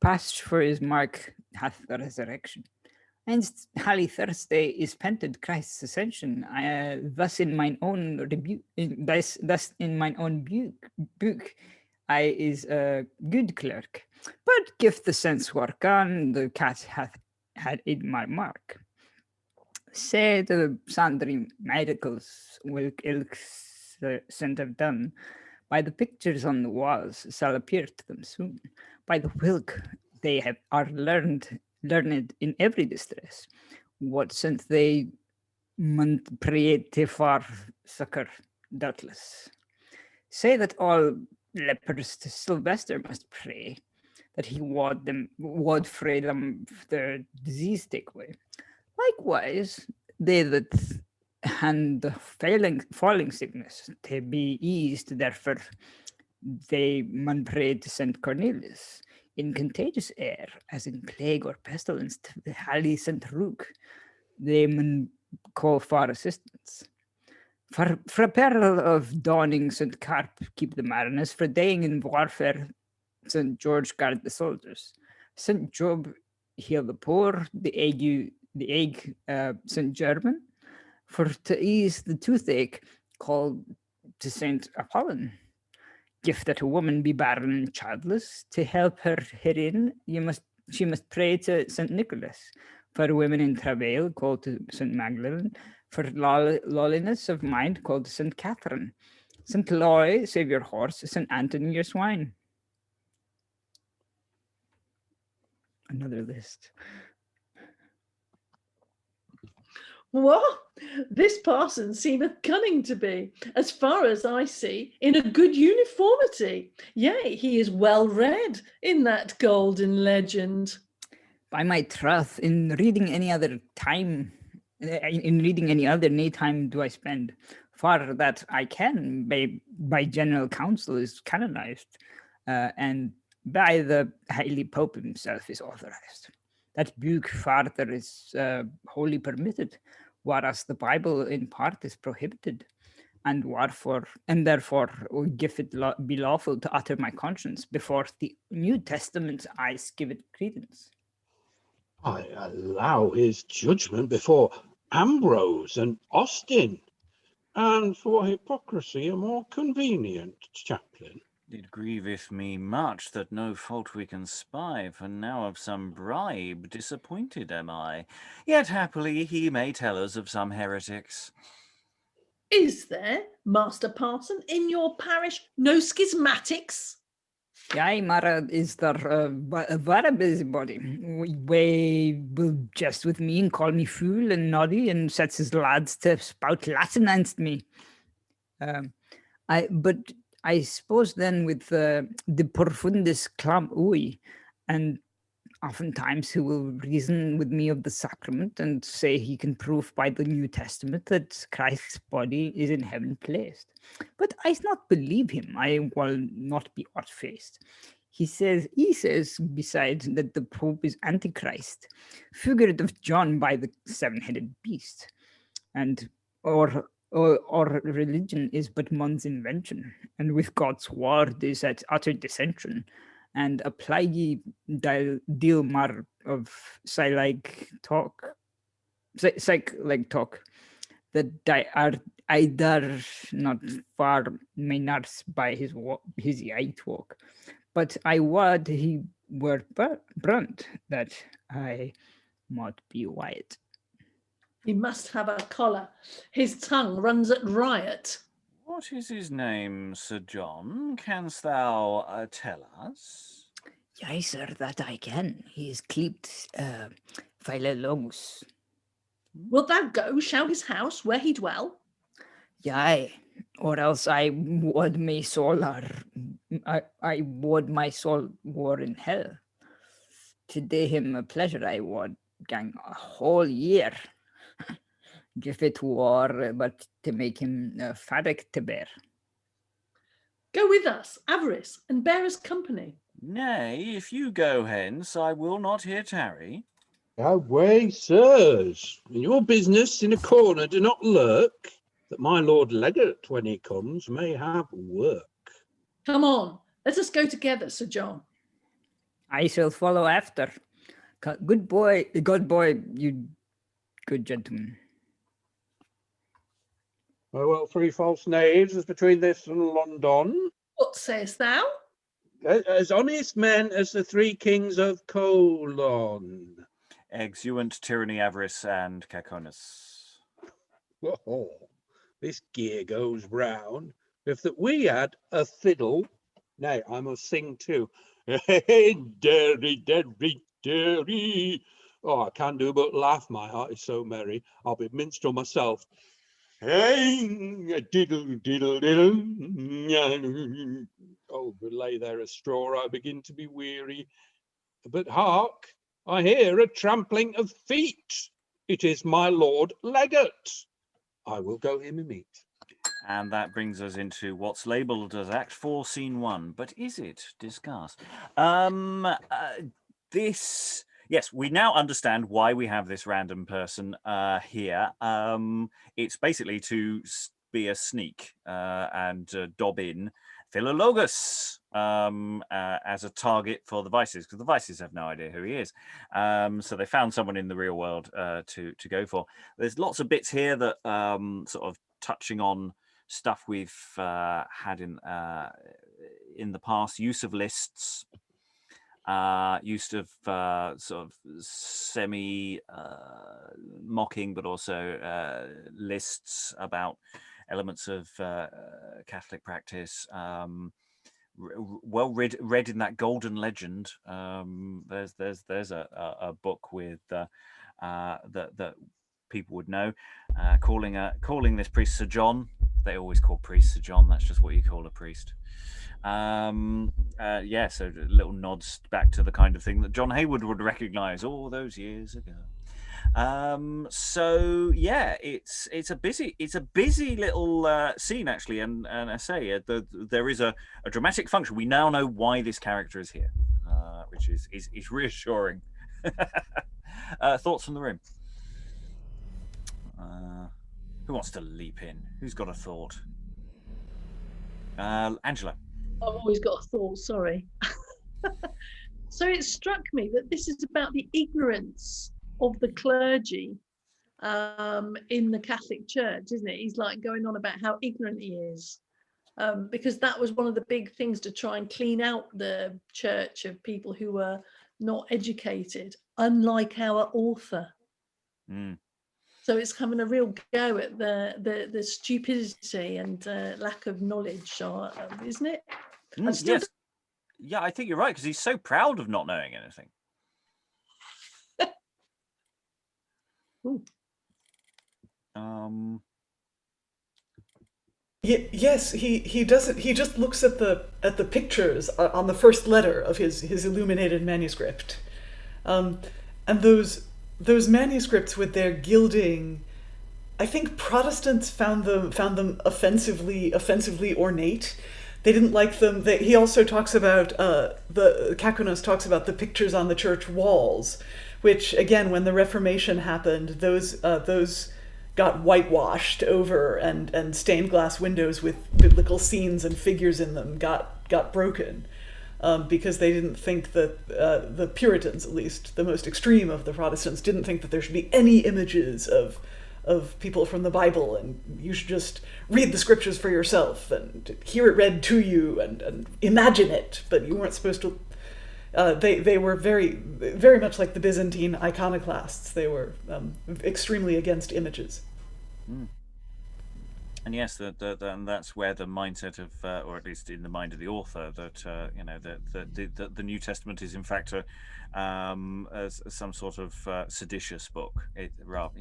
Speaker 5: Past for his mark hath the resurrection. And Holy Thursday is pented Christ's ascension. Thus in mine own rebuke, thus in mine own book, I is a good clerk. But give the sense work on, the cat hath had in my mark. Say the sundry miracles will ilk sent have done. By the pictures on the walls shall appear to them soon. By the whilk they are learned in every distress. What since they mun pray to for succor, doubtless. Say that all lepers to Sylvester must pray, that he would fray them their disease take away. Likewise, they that hand the falling sickness to be eased, therefore they mun pray to St. Cornelius. in contagious air, as in plague or pestilence, to the Halley St. Rook, they mun call for assistance. For peril of dawning St. Carp keep the mariners, for dying in warfare St. George guard the soldiers. St. Job heal the poor, the egg St. German, for to ease the toothache called to St. Apollon. If that a woman be barren and childless, to help her herein, she must pray to St. Nicholas. For women in travail, called to St. Magdalene. For lowliness of mind, called to St. Catherine. St. Loy, save your horse. St. Anthony, your swine. Another list.
Speaker 2: What? This parson seemeth cunning to be, as far as I see, in a good uniformity. Yea, he is well read in that golden legend.
Speaker 5: By my troth, in reading any other time, in reading any other nay time do I spend, for that I can by general council is canonized, and by the Holy Pope himself is authorized. That book farther is wholly permitted, whereas the Bible in part is prohibited, and therefore if it be lawful to utter my conscience before the New Testament eyes give it credence.
Speaker 4: I allow his judgment before Ambrose and Austin, and for hypocrisy a more convenient chaplain.
Speaker 1: It grieveth me much that no fault we can spy, for now of some bribe disappointed am I. Yet happily he may tell us of some heretics.
Speaker 2: Is there, Master Parson, in your parish no schismatics?
Speaker 5: Yea, Mara is there a very busybody. We will jest with me and call me fool and noddy and sets his lads to spout Latin against me. But I suppose then with the profundus clam ui, and oftentimes he will reason with me of the sacrament and say he can prove by the New Testament that Christ's body is in heaven placed. But I not believe him. I will not be odd-faced. He says besides that the Pope is Antichrist, figured of John by the seven-headed beast, and or religion is but man's invention, and with God's word is at utter dissension, and a plaguey deal mar of psych talk, that I dare not far may nurse by his yet walk, but I would he were brunt that I might be white.
Speaker 2: He must have a collar. His tongue runs at riot.
Speaker 1: What is his name, Sir John? Canst thou tell us?
Speaker 5: Yea, sir, that I can. He is cleaped Philologus.
Speaker 2: Wilt thou go show his house where he dwell?
Speaker 5: Yea, or else I would my soul were in hell. To do him a pleasure I would gang a whole year. If it were but to make him fabric to bear.
Speaker 2: Go with us, Avarice, and bear us company.
Speaker 1: Nay, if you go hence, I will not here tarry.
Speaker 4: Away, sirs, in your business in a corner do not lurk, that my Lord Legate, when he comes, may have work.
Speaker 2: Come on, let us go together, Sir John.
Speaker 5: I shall follow after. Good boy, you good gentleman.
Speaker 4: Well, three false knaves is between this and London.
Speaker 2: What sayest thou?
Speaker 4: As honest men as the three kings of Colon.
Speaker 1: Exeunt Tyranny, Avarice, and Caconos.
Speaker 4: Oh, this gear goes round. If that we had a fiddle, nay, I must sing too. Hey, derry, derry, derry. Oh, I can do but laugh, my heart is so merry. I'll be minstrel myself. Hey, diddle, diddle, diddle. Oh, belay there a straw, I begin to be weary. But hark, I hear a trampling of feet. It is my Lord Legate. I will go him and meet.
Speaker 1: And that brings us into what's labelled as Act 4, Scene 1. But is it? Discuss. Yes, we now understand why we have this random person here. It's basically to be a sneak and dob in Philologus as a target for the Vices, because the Vices have no idea who he is. So they found someone in the real world to go for. There's lots of bits here that sort of touching on stuff we've had in the past, use of lists, use of sort of semi mocking, but also lists about elements of Catholic practice. Well read in that Golden Legend. There's a book with that people would know, calling this priest Sir John. They always call priests Sir John. That's just what you call a priest. Yeah, so little nods back to the kind of thing that John Hayward would recognise all those years ago. So yeah, it's a busy little scene actually, and I say there is a dramatic function. We now know why this character is here, which is reassuring. Thoughts from the room? Who wants to leap in? Who's got a thought? Angela.
Speaker 2: I've always got a thought, sorry. So it struck me that this is about the ignorance of the clergy in the Catholic Church, isn't it? He's like going on about how ignorant he is, because that was one of the big things to try and clean out the church of people who were not educated, unlike our author.
Speaker 1: Mm.
Speaker 2: So it's having a real go at the stupidity and lack of knowledge, isn't it?
Speaker 1: Yes. Yeah, I think you're right, because he's so proud of not knowing anything.
Speaker 6: Yes, he doesn't. He just looks at the pictures on the first letter of his illuminated manuscript, and those manuscripts with their gilding. I think Protestants found them offensively ornate. They didn't like them. He also talks about the Caconos talks about the pictures on the church walls, which again, when the Reformation happened, those got whitewashed over, and stained glass windows with biblical scenes and figures in them got broken, because they didn't think that the Puritans, at least the most extreme of the Protestants, didn't think that there should be any images of people from the Bible, and you should just read the scriptures for yourself and hear it read to you and imagine it, but you weren't supposed to. They were very, very much like the Byzantine iconoclasts. They were extremely against images.
Speaker 1: Mm. And yes, and that's where the mindset of, or at least in the mind of the author, that the New Testament is in fact as some sort of seditious book. Because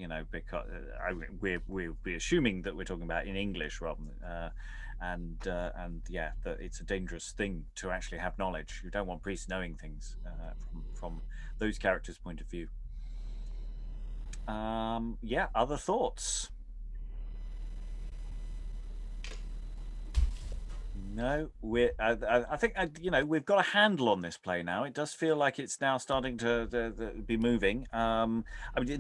Speaker 1: we'll be assuming that we're talking about in English rather than. And yeah, that it's a dangerous thing to actually have knowledge. You don't want priests knowing things from those characters' point of view. Yeah, other thoughts? No, I think we've got a handle on this play now. It does feel like it's now starting to be moving. I mean,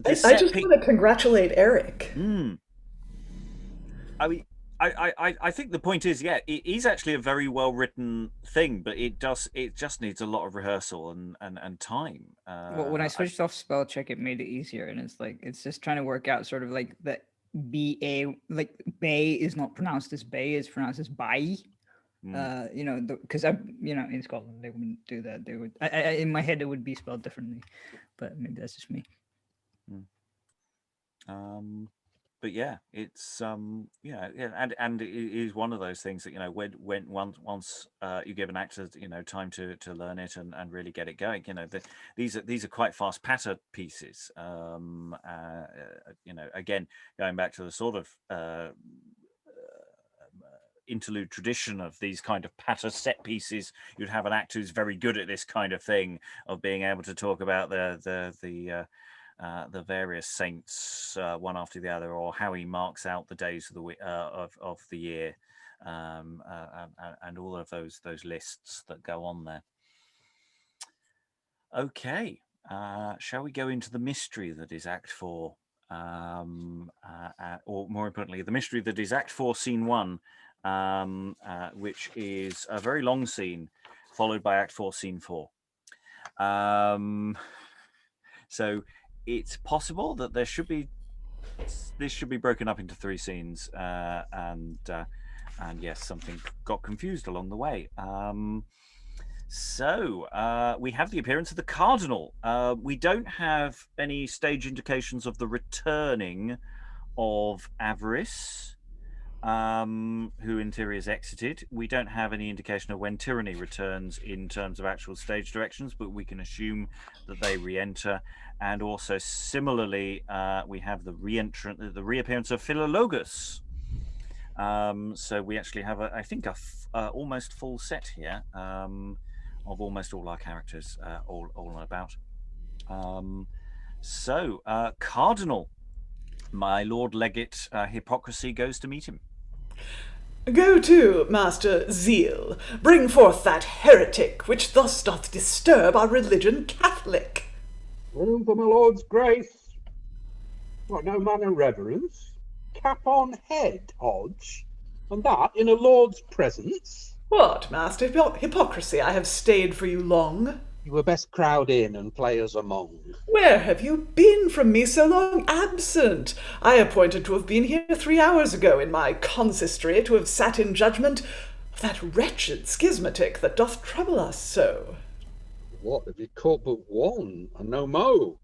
Speaker 6: I just want to congratulate Eric.
Speaker 1: I mean, I think the point is, yeah, it is actually a very well written thing, but it just needs a lot of rehearsal and time.
Speaker 5: Well, when I switched off spell check, it made it easier, and it's just trying to work out sort of like that BA, like bay is not pronounced as bay, it's pronounced as bai. Because in Scotland they wouldn't do that. They would, in my head, it would be spelled differently, but maybe that's just me.
Speaker 1: But yeah, it's and it is one of those things that when once you give an actor time to learn it and really get it going, these are quite fast patter pieces. Again, going back to the sort of interlude tradition of these kind of patter set pieces, you'd have an actor who's very good at this kind of thing, of being able to talk about the the various saints one after the other, or how he marks out the days of the year, and all of those lists that go on there. Okay, shall we go into the mystery that is Act 4, or more importantly, the mystery that is Act 4, Scene 1, which is a very long scene, followed by Act 4, Scene 4. So it's possible that this should be broken up into 3 scenes, and yes, something got confused along the way. So we have the appearance of the Cardinal. We don't have any stage indications of the returning of Avarice, who in theory is exited. We don't have any indication of when Tyranny returns in terms of actual stage directions, but we can assume that they re-enter. And also similarly, we have the reappearance of Philologus. So we actually have a almost full set here of almost all our characters all about. So Cardinal, my Lord Legate Hypocrisy goes to meet him.
Speaker 6: Go to, Master Zeal, bring forth that heretic which thus doth disturb our religion Catholic.
Speaker 4: Room for my lord's grace. What, no manner of reverence? Cap on head, Hodge, and that in a lord's presence.
Speaker 6: What, Master Hypocrisy, I have stayed for you long.
Speaker 4: You were best crowd in and play us among.
Speaker 6: Where have you been from me so long absent? I appointed to have been here 3 hours ago in my consistory to have sat in judgment of that wretched schismatic that doth trouble us so.
Speaker 4: What, have you caught but one, and no mo?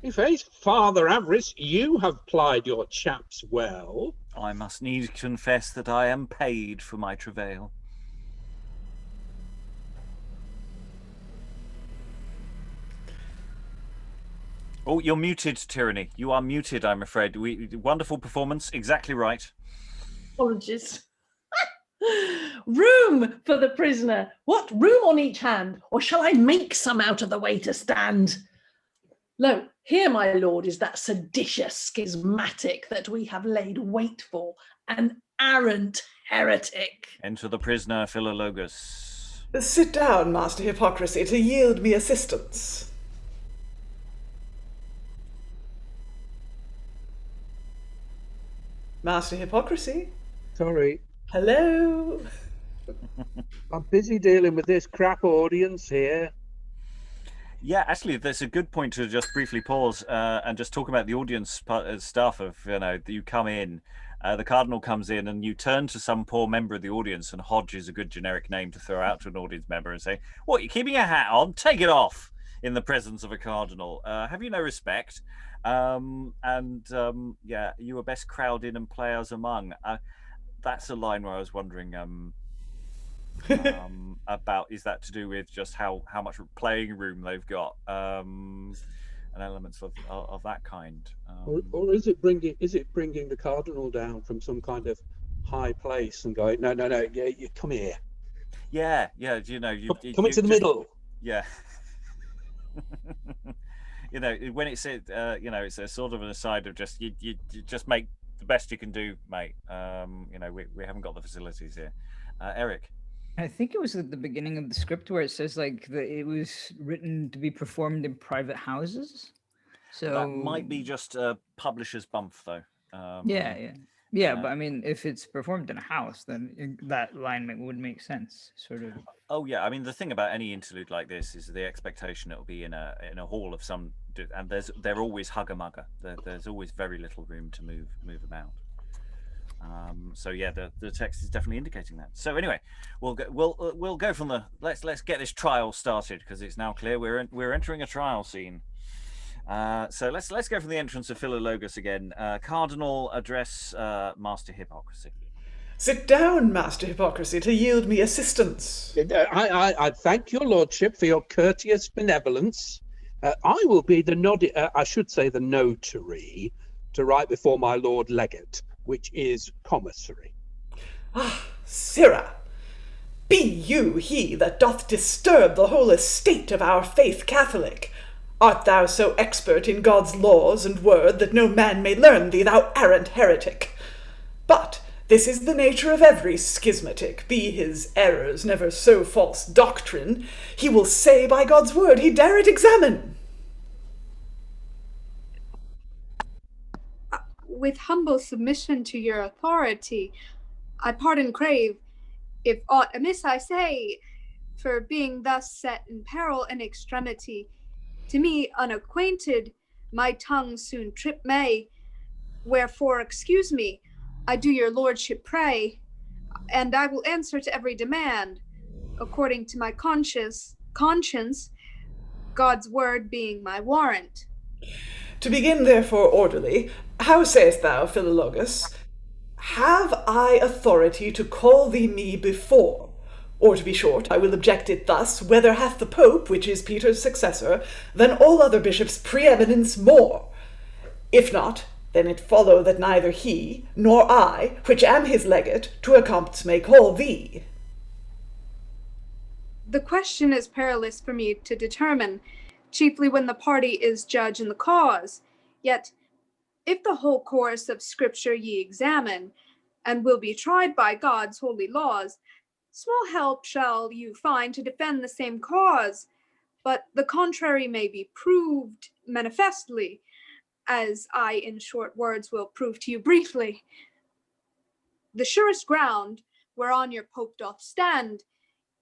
Speaker 4: In faith, Father Avarice, you have plied your chaps well.
Speaker 1: I must needs confess that I am paid for my travail. Oh, you're muted, Tyranny. You are muted, I'm afraid. Wonderful performance, exactly right.
Speaker 2: Apologies. Room for the prisoner. What, room on each hand? Or shall I make some out of the way to stand? Lo, here, my lord, is that seditious schismatic that we have laid wait for, an arrant heretic.
Speaker 1: Enter the prisoner, Philologus.
Speaker 6: Sit down, Master Hypocrisy, to yield me assistance. Master Hypocrisy?
Speaker 4: Sorry.
Speaker 6: Hello?
Speaker 4: I'm busy dealing with this crap audience here.
Speaker 1: Yeah, actually, that's a good point to just briefly pause and just talk about the audience stuff of, you come in, the Cardinal comes in and you turn to some poor member of the audience, and Hodge is a good generic name to throw out to an audience member and say, what, you're keeping your hat on? Take it off in the presence of a Cardinal. Have you no respect? Yeah, you were best crowd in and play us among. That's a line where I was wondering about, is that to do with just how much playing room they've got, and elements of that kind,
Speaker 4: or is it bringing the Cardinal down from some kind of high place and going, no, you come here.
Speaker 1: Yeah, you
Speaker 4: come into the middle.
Speaker 1: Yeah. When it's it's a sort of an aside of just you just make the best you can do, mate. We haven't got the facilities here. Eric.
Speaker 5: I think it was at the beginning of the script where it says it was written to be performed in private houses. So
Speaker 1: that might be just a publisher's bump, though.
Speaker 5: But I mean, if it's performed in a house, then that line would make sense, sort of.
Speaker 1: Oh yeah, I mean, the thing about any interlude like this is the expectation it'll be in a hall of some, and they're always hugger-mugger. There's always very little room to move about. So yeah, the text is definitely indicating that. So anyway, we'll go from the let's get this trial started, because it's now clear we're entering a trial scene. So let's go from the entrance of Philologus again. Cardinal, address Master Hypocrisy.
Speaker 6: Sit down, Master Hypocrisy, to yield me assistance.
Speaker 4: I thank your lordship for your courteous benevolence. I will be the notary to write before my Lord Legate, which is commissary.
Speaker 6: Ah, sirrah, be you he that doth disturb the whole estate of our faith Catholic? Art thou so expert in God's laws and word that no man may learn thee, thou arrant heretic? But this is the nature of every schismatic, be his errors never so false doctrine, he will say by God's word he dare it examine.
Speaker 3: With humble submission to your authority, I pardon crave, if aught amiss I say, for being thus set in peril and extremity. To me unacquainted, my tongue soon trip may, wherefore excuse me, I do your lordship pray, and I will answer to every demand, according to my conscience, God's word being my warrant.
Speaker 6: To begin therefore orderly, how sayest thou, Philologus? Have I authority to call thee me before? Or to be short, I will object it thus, whether hath the Pope, which is Peter's successor, than all other bishops preeminence more? If not, then it follow that neither he, nor I, which am his legate, to accompts may call thee.
Speaker 3: The question is perilous for me to determine, chiefly when the party is judge in the cause. Yet, if the whole course of Scripture ye examine, and will be tried by God's holy laws, small help shall you find to defend the same cause, but the contrary may be proved manifestly, as I in short words will prove to you briefly. The surest ground whereon your Pope doth stand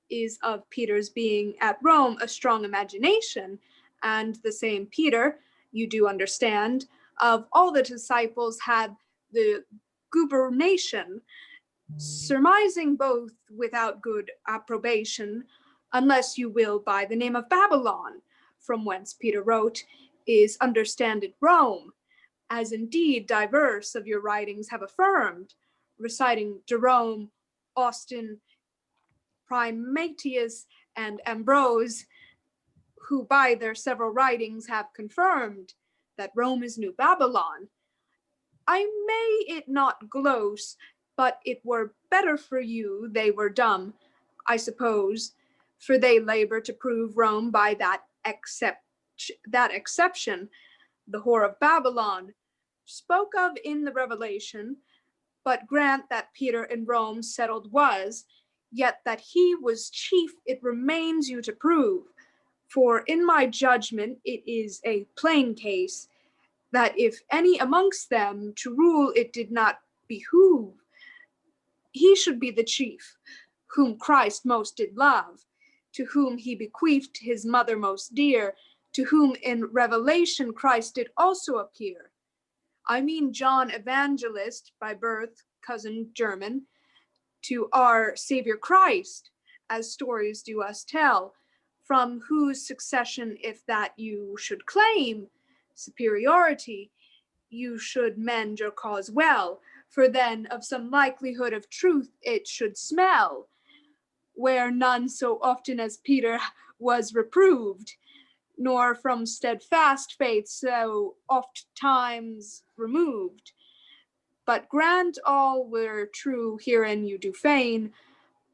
Speaker 3: is of Peter's being at Rome a strong imagination, and the same Peter, you do understand, of all the disciples had the gubernation, surmising both without good approbation, unless you will by the name of Babylon, from whence Peter wrote, is understanded Rome, as indeed diverse of your writings have affirmed, reciting Jerome, Austin, Primatius, and Ambrose, who by their several writings have confirmed that Rome is New Babylon. I may it not glose, but it were better for you they were dumb, I suppose, for they labor to prove Rome by that exception, the whore of Babylon, spoke of in the Revelation, but grant that Peter in Rome settled was, yet that he was chief it remains you to prove. For in my judgment it is a plain case, that if any amongst them to rule it did not behoove, he should be the chief, whom Christ most did love, to whom he bequeathed his mother most dear, to whom in Revelation Christ did also appear. I mean John Evangelist, by birth cousin german, to our Savior Christ, as stories do us tell, from whose succession, if that you should claim superiority, you should mend your cause well, for then of some likelihood of truth it should smell, where none so often as Peter was reproved, nor from steadfast faith so oft times removed. But grant all were true herein you do feign,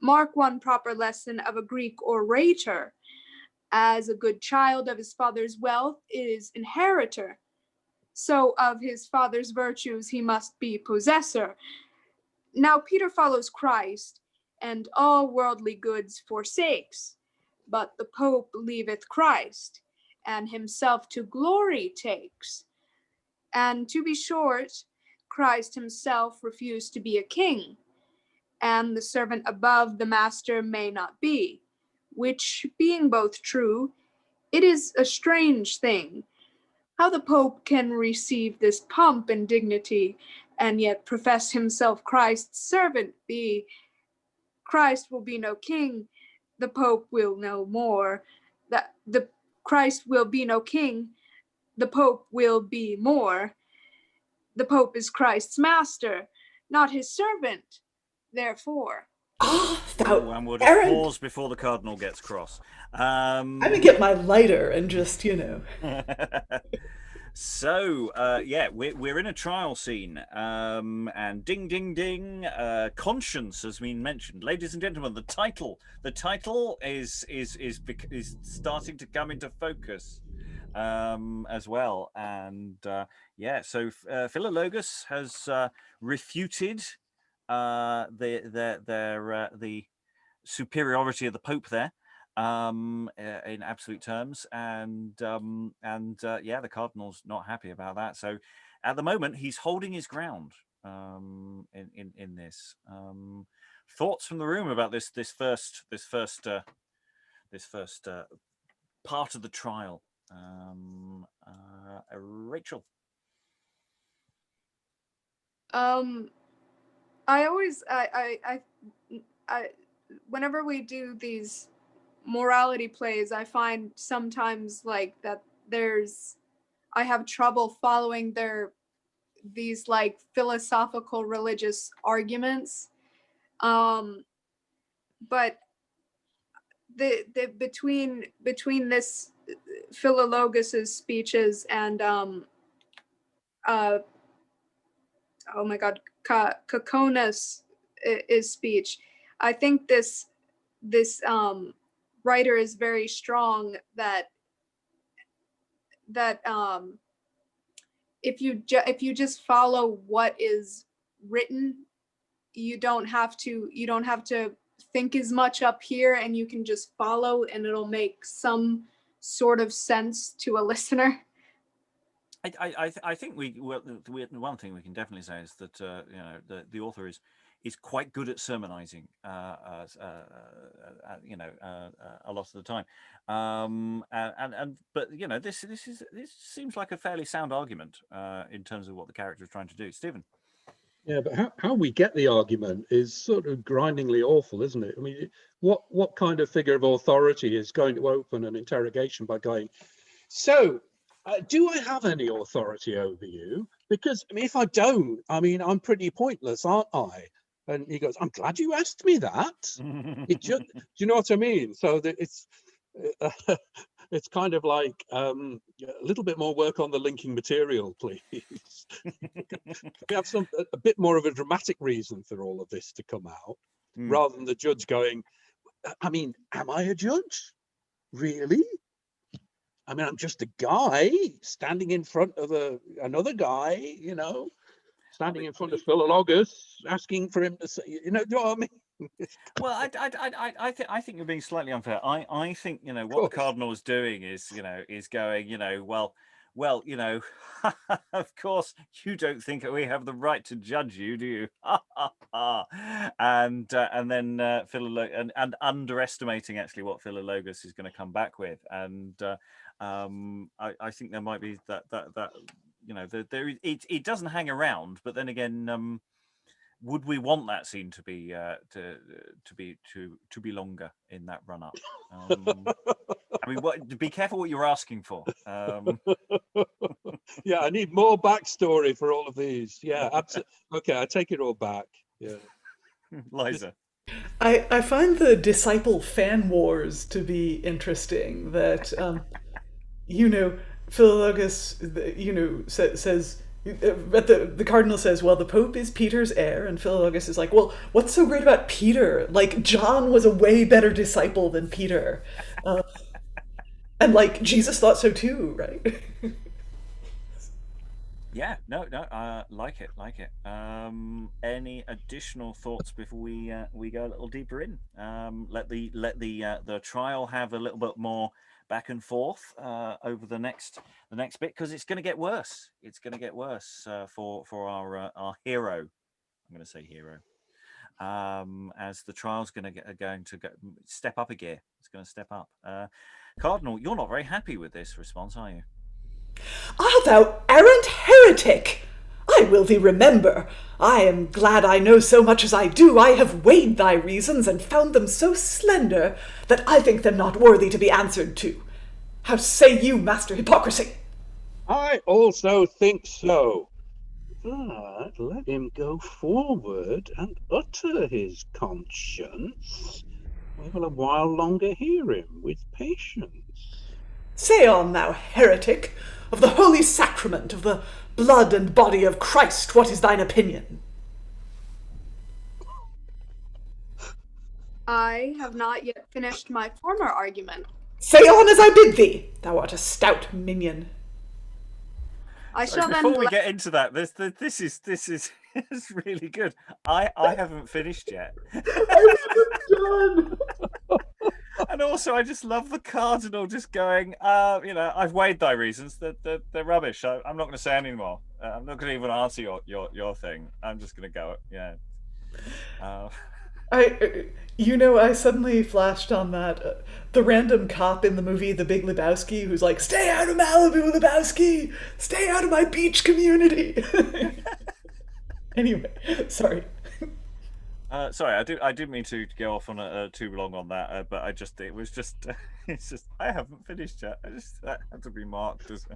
Speaker 3: mark one proper lesson of a Greek orator, as a good child of his father's wealth is inheritor, so of his father's virtues he must be possessor. Now Peter follows Christ, and all worldly goods forsakes, but the Pope leaveth Christ, and himself to glory takes. And to be short, Christ himself refused to be a king, and the servant above the master may not be, which being both true, it is a strange thing, how the Pope can receive this pomp and dignity, and yet profess himself Christ's servant be. Christ will be no king, the Pope will no more. The Christ will be no king, the Pope will be more. The Pope is Christ's master, not his servant, therefore.
Speaker 6: Ah, thou
Speaker 1: And we'll just
Speaker 6: errant.
Speaker 1: pause before the Cardinal gets cross.
Speaker 6: I'm gonna get my lighter and just,
Speaker 1: So, we're in a trial scene, and ding, ding, ding, conscience has been mentioned. Ladies and gentlemen, the title is starting to come into focus. as well. And so Philologus has refuted the superiority of the Pope there, in absolute terms, and the Cardinal's not happy about that. So at the moment he's holding his ground in this. Thoughts from the room about this first part of the trial. Rachael.
Speaker 3: I always whenever we do these morality plays, I find sometimes like that I have trouble following these like philosophical religious arguments. But the between this Philologus's speeches and oh my God, Caconos' speech, I think this writer is very strong that if you just follow what is written, you don't have to think as much up here, and you can just follow, and it'll make some sort of sense to a listener.
Speaker 1: I think one thing we can definitely say is that the author is quite good at sermonizing, a lot of the time, but this seems like a fairly sound argument in terms of what the character is trying to do. Stephen.
Speaker 4: Yeah, but how we get the argument is sort of grindingly awful, isn't it? I mean, what kind of figure of authority is going to open an interrogation by going, so do I have any authority over you? Because I mean, if I don't, I mean, I'm pretty pointless, aren't I? And he goes, I'm glad you asked me that. Do you know what I mean? So that it's kind of like a little bit more work on the linking material, please. We have a bit more of a dramatic reason for all of this to come out, rather than the judge going, I mean, am I a judge? Really? I mean, I'm just a guy standing in front of another guy, standing in front of Philologus, asking for him to say, do you know what I mean?
Speaker 1: Well, I think you're being slightly unfair. I think what the Cardinal is doing is going well, of course you don't think we have the right to judge you, do you? and then Philologus and underestimating actually what Philologus is going to come back with, and I think there might be that it doesn't hang around, but then again, would we want that scene to be longer in that run up? I mean, be careful what you're asking for.
Speaker 4: Yeah, I need more backstory for all of these. Yeah, absolutely. Okay, I take it all back. Yeah,
Speaker 1: Liza.
Speaker 6: I find the disciple fan wars to be interesting. That Philologus, says. But the Cardinal says, well, the Pope is Peter's heir, and Philologus is like, well, what's so great about Peter? Like, John was a way better disciple than Peter. And, like, Jesus thought so too, right?
Speaker 1: Yeah, no, like it. Any additional thoughts before we go a little deeper in? Let the trial have a little bit more back and forth over the next bit, because it's going to get worse. It's going to get worse for our hero. I'm going to say hero, as the trial's going to step up a gear. It's going to step up. Cardinal, you're not very happy with this response, are you?
Speaker 6: Ah, thou errant heretic! I will thee remember. I am glad I know so much as I do. I have weighed thy reasons and found them so slender that I think them not worthy to be answered to. How say you, Master Hypocrisy?
Speaker 4: I also think so. But let him go forward and utter his conscience. We will a while longer hear him with patience.
Speaker 6: Say on, thou heretic, of the holy sacrament, of the blood and body of Christ, what is thine opinion?
Speaker 3: I have not yet finished my former argument.
Speaker 6: Say on as I bid thee. Thou art a stout minion.
Speaker 3: I shall then.
Speaker 1: Before we get into that, this is it's really good. I haven't finished yet.
Speaker 6: I wasn't done.
Speaker 1: And also, I just love the Cardinal just going, I've weighed thy reasons. They're rubbish. I'm not going to say any more. I'm not going to even answer your thing. I'm just going to go, yeah.
Speaker 6: I suddenly flashed on that the random cop in the movie The Big Lebowski who's like, "Stay out of Malibu, Lebowski! Stay out of my beach community!" Anyway, sorry.
Speaker 1: Sorry, I didn't mean to go off on too long on that, but it's just I haven't finished yet. That had to be marked as.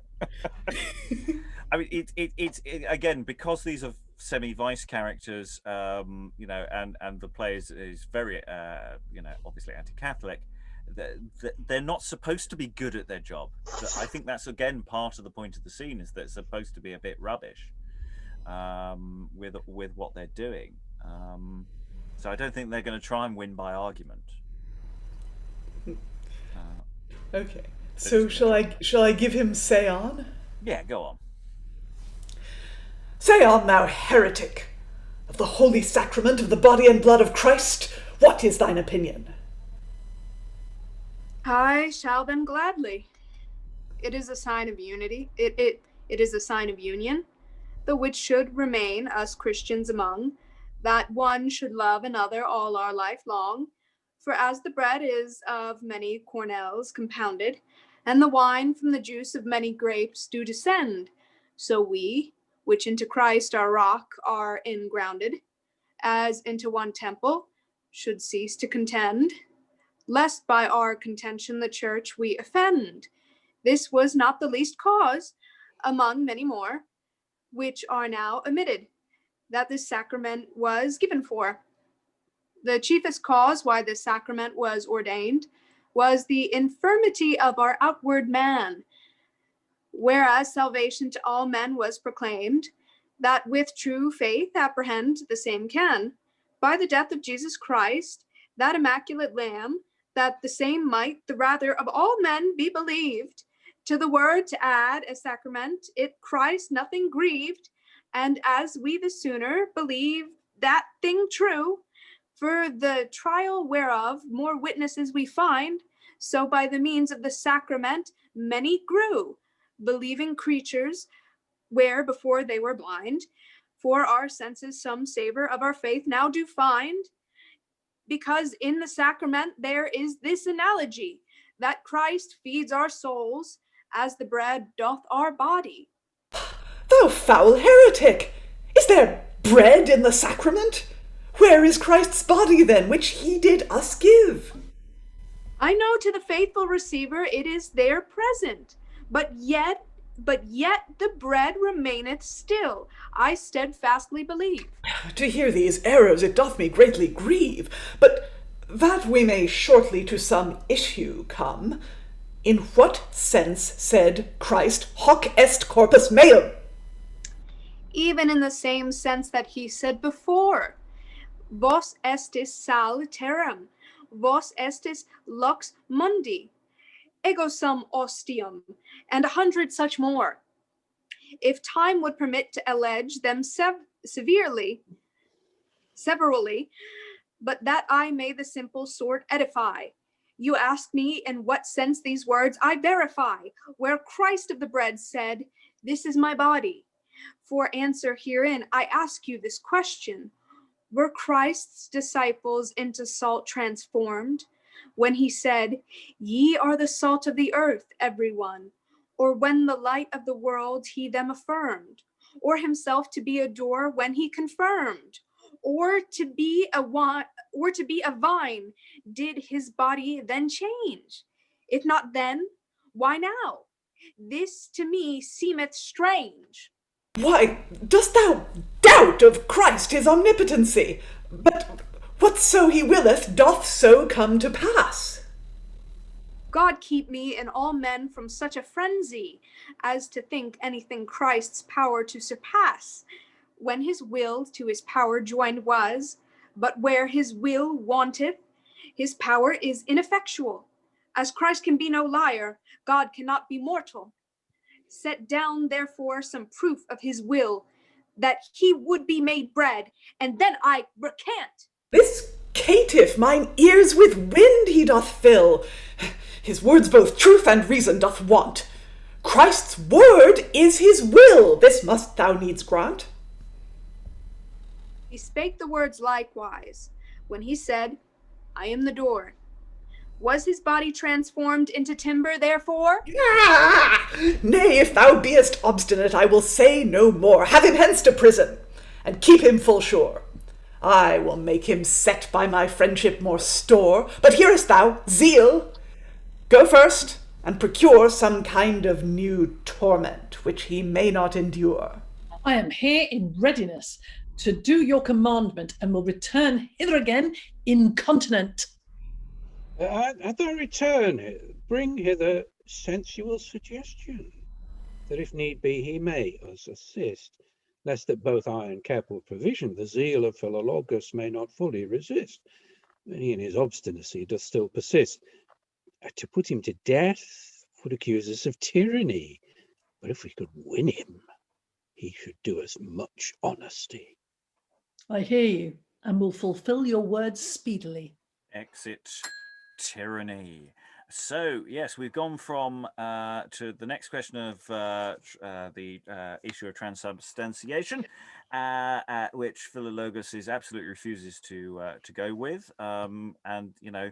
Speaker 1: I mean, it's again, because these are semi-vice characters, and the play is very, obviously anti-Catholic. They're not supposed to be good at their job. I think that's again part of the point of the scene, is that it's supposed to be a bit rubbish with what they're doing. So I don't think they're going to try and win by argument.
Speaker 6: Okay. So shall I give him say on?
Speaker 1: Yeah, go on.
Speaker 6: Say on, thou heretic! Of the holy sacrament of the body and blood of Christ, what is thine opinion?
Speaker 3: I shall then gladly. It is a sign of unity. It is a sign of union, the which should remain us Christians among, that one should love another all our life long. For as the bread is of many cornels compounded, and the wine from the juice of many grapes do descend, so we, which into Christ our rock are ingrounded, as into one temple, should cease to contend, lest by our contention the church we offend. This was not the least cause, among many more, which are now omitted, that this sacrament was given for. The chiefest cause why this sacrament was ordained was the infirmity of our outward man, whereas salvation to all men was proclaimed, that with true faith apprehend the same can, by the death of Jesus Christ, that immaculate Lamb, that the same might the rather of all men be believed. To the word to add a sacrament, it Christ nothing grieved, and as we the sooner believe that thing true, for the trial whereof more witnesses we find, so by the means of the sacrament many grew, believing creatures, where before they were blind. For our senses some savor of our faith now do find, because in the sacrament there is this analogy, that Christ feeds our souls as the bread doth our body.
Speaker 6: Thou foul heretic! Is there bread in the sacrament? Where is Christ's body then, which he did us give?
Speaker 3: I know to the faithful receiver it is there present, but yet the bread remaineth still, I steadfastly believe.
Speaker 6: To hear these errors it doth me greatly grieve, but that we may shortly to some issue come, in what sense said Christ, hoc est corpus meum?
Speaker 3: Even in the same sense that he said before, vos estis sal terram, vos estis lux mundi, ego sum ostium, and 100 such more. If time would permit to allege them severally, but that I may the simple sort edify. You ask me in what sense these words I verify, where Christ of the bread said, this is my body. For answer herein, I ask you this question. Were Christ's disciples into salt transformed when he said, ye are the salt of the earth, everyone, or when the light of the world he them affirmed, or himself to be a door when he confirmed, or to be a vine, did his body then change? If not then, why now? This to me seemeth strange.
Speaker 6: Why, dost thou doubt of Christ his omnipotency? But whatso he willeth doth so come to pass.
Speaker 3: God keep me and all men from such a frenzy as to think anything Christ's power to surpass, when his will to his power joined was, but where his will wanteth, his power is ineffectual. As Christ can be no liar, God cannot be mortal. Set down, therefore, some proof of his will, that he would be made bread, and then I recant.
Speaker 6: This caitiff mine ears with wind he doth fill. His words both truth and reason doth want. Christ's word is his will, this must thou needs grant.
Speaker 3: He spake the words likewise, when he said, I am the door. Was his body transformed into timber, therefore?
Speaker 6: Ah! Nay, if thou beest obstinate, I will say no more. Have him hence to prison, and keep him full sure. I will make him set by my friendship more store. But hearest thou, zeal? Go first, and procure some kind of new torment, which he may not endure.
Speaker 2: I am here in readiness to do your commandment, and will return hither again incontinent.
Speaker 4: At thy return, bring hither sensual suggestion, that if need be he may us assist, lest that both I and careful provision the zeal of Philologus may not fully resist. He in his obstinacy does still persist. To put him to death would accuse us of tyranny, but if we could win him, he should do us much honesty.
Speaker 2: I hear you, and will fulfill your words speedily.
Speaker 1: Exit tyranny. So yes, we've gone from to the next question of the issue of transubstantiation, which Philologus is absolutely refuses to go with, and you know,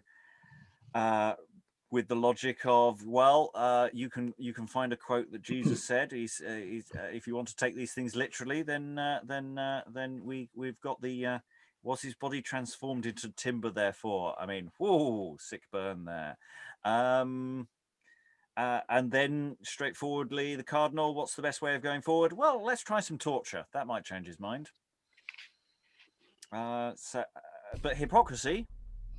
Speaker 1: with the logic of, well, you can find a quote that Jesus said. He's if you want to take these things literally, then we've got the. Was his body transformed into timber, therefore? I mean, whoa, sick burn there. And then, straightforwardly, the Cardinal, what's the best way of going forward? Well, let's try some torture. That might change his mind. But hypocrisy,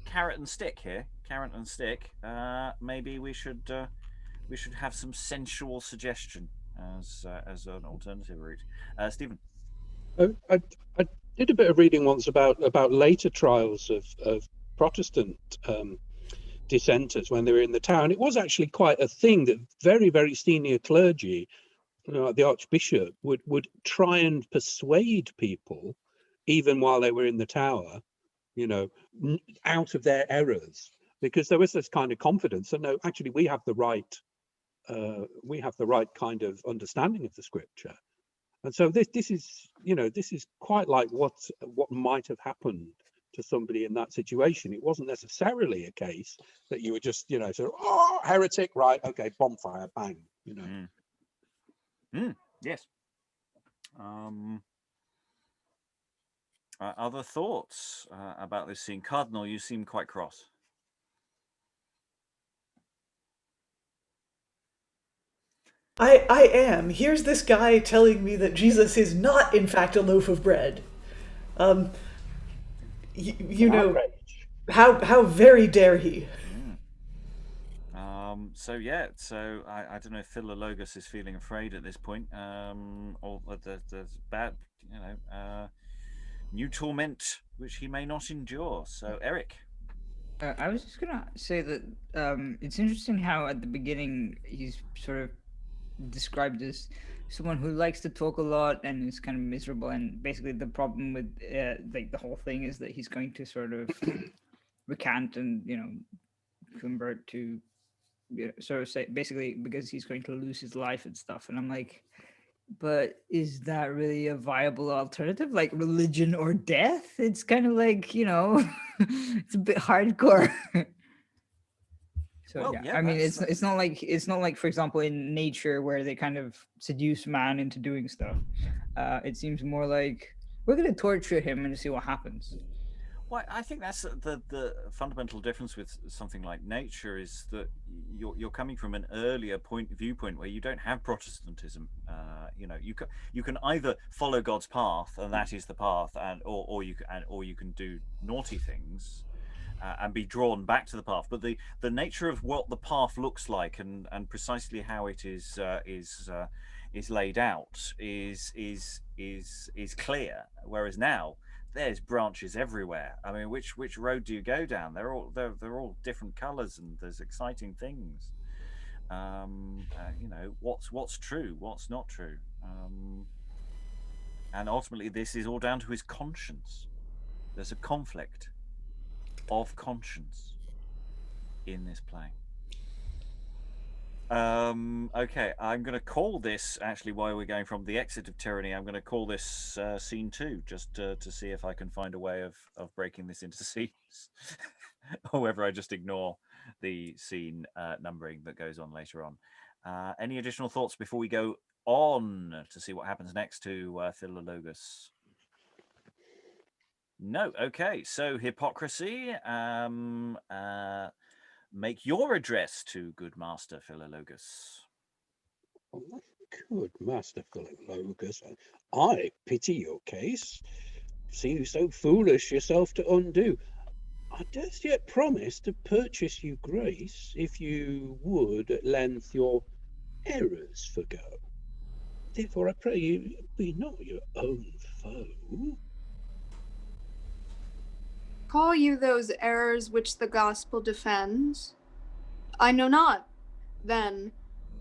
Speaker 1: carrot and stick here. Carrot and stick. Maybe we should have some sensual suggestion as an alternative route. Stephen.
Speaker 4: I did a bit of reading once about later trials of Protestant dissenters when they were in the tower, and it was actually quite a thing that very, very senior clergy, you know, like the Archbishop, would try and persuade people, even while they were in the tower, you know, out of their errors, because there was this kind of confidence that no, actually we have the right kind of understanding of the scripture. And so this is, you know, this is quite like what might have happened to somebody in that situation. It wasn't necessarily a case that you were just, you know, sort of, oh, heretic, right, okay, bonfire, bang, you know.
Speaker 1: Yes. Other thoughts about this scene? Cardinal, you seem quite cross.
Speaker 6: I am. Here's this guy telling me that Jesus is not, in fact, a loaf of bread. You know, how very dare he?
Speaker 1: So yeah, I don't know if Philologus is feeling afraid at this point, or there's bad, you know, new torment which he may not endure. So Eric.
Speaker 5: I was just gonna say that it's interesting how at the beginning he's sort of described as someone who likes to talk a lot and is kind of miserable, and basically the problem with like the whole thing is that he's going to sort of recant and, you know, convert to, you know, sort of say basically because he's going to lose his life and stuff. And I'm like, but is that really a viable alternative? Like religion or death? It's kind of like, you know, it's a bit hardcore. So well, yeah, I mean, it's not like, for example, in nature where they kind of seduce man into doing stuff. It seems more like we're going to torture him and see what happens.
Speaker 1: Well, I think that's the fundamental difference with something like nature is that you're coming from an earlier viewpoint where you don't have Protestantism. You know, you can either follow God's path, and that is the path, or you can do naughty things. And be drawn back to the path, but the nature of what the path looks like and precisely how it is laid out is clear. Whereas now there's branches everywhere. I mean, which road do you go down? They're all different colours, and there's exciting things. What's true, what's not true, and ultimately this is all down to his conscience. There's a conflict of conscience in this play. Okay, I'm going to call this, actually, while we're going from the exit of tyranny, I'm going to call this scene 2, just to see if I can find a way of breaking this into scenes, or whether I just ignore the scene numbering that goes on later on. Any additional thoughts before we go on to see what happens next to Philologus? No. Okay, so Hypocrisy, make your address to good Master Philologus.
Speaker 4: Good Master Philologus, I pity your case. See you so foolish yourself to undo. I durst yet promise to purchase you grace, if you would at length your errors forgo. Therefore I pray you be not your own foe.
Speaker 3: Call you those errors which the gospel defends? I know not, then,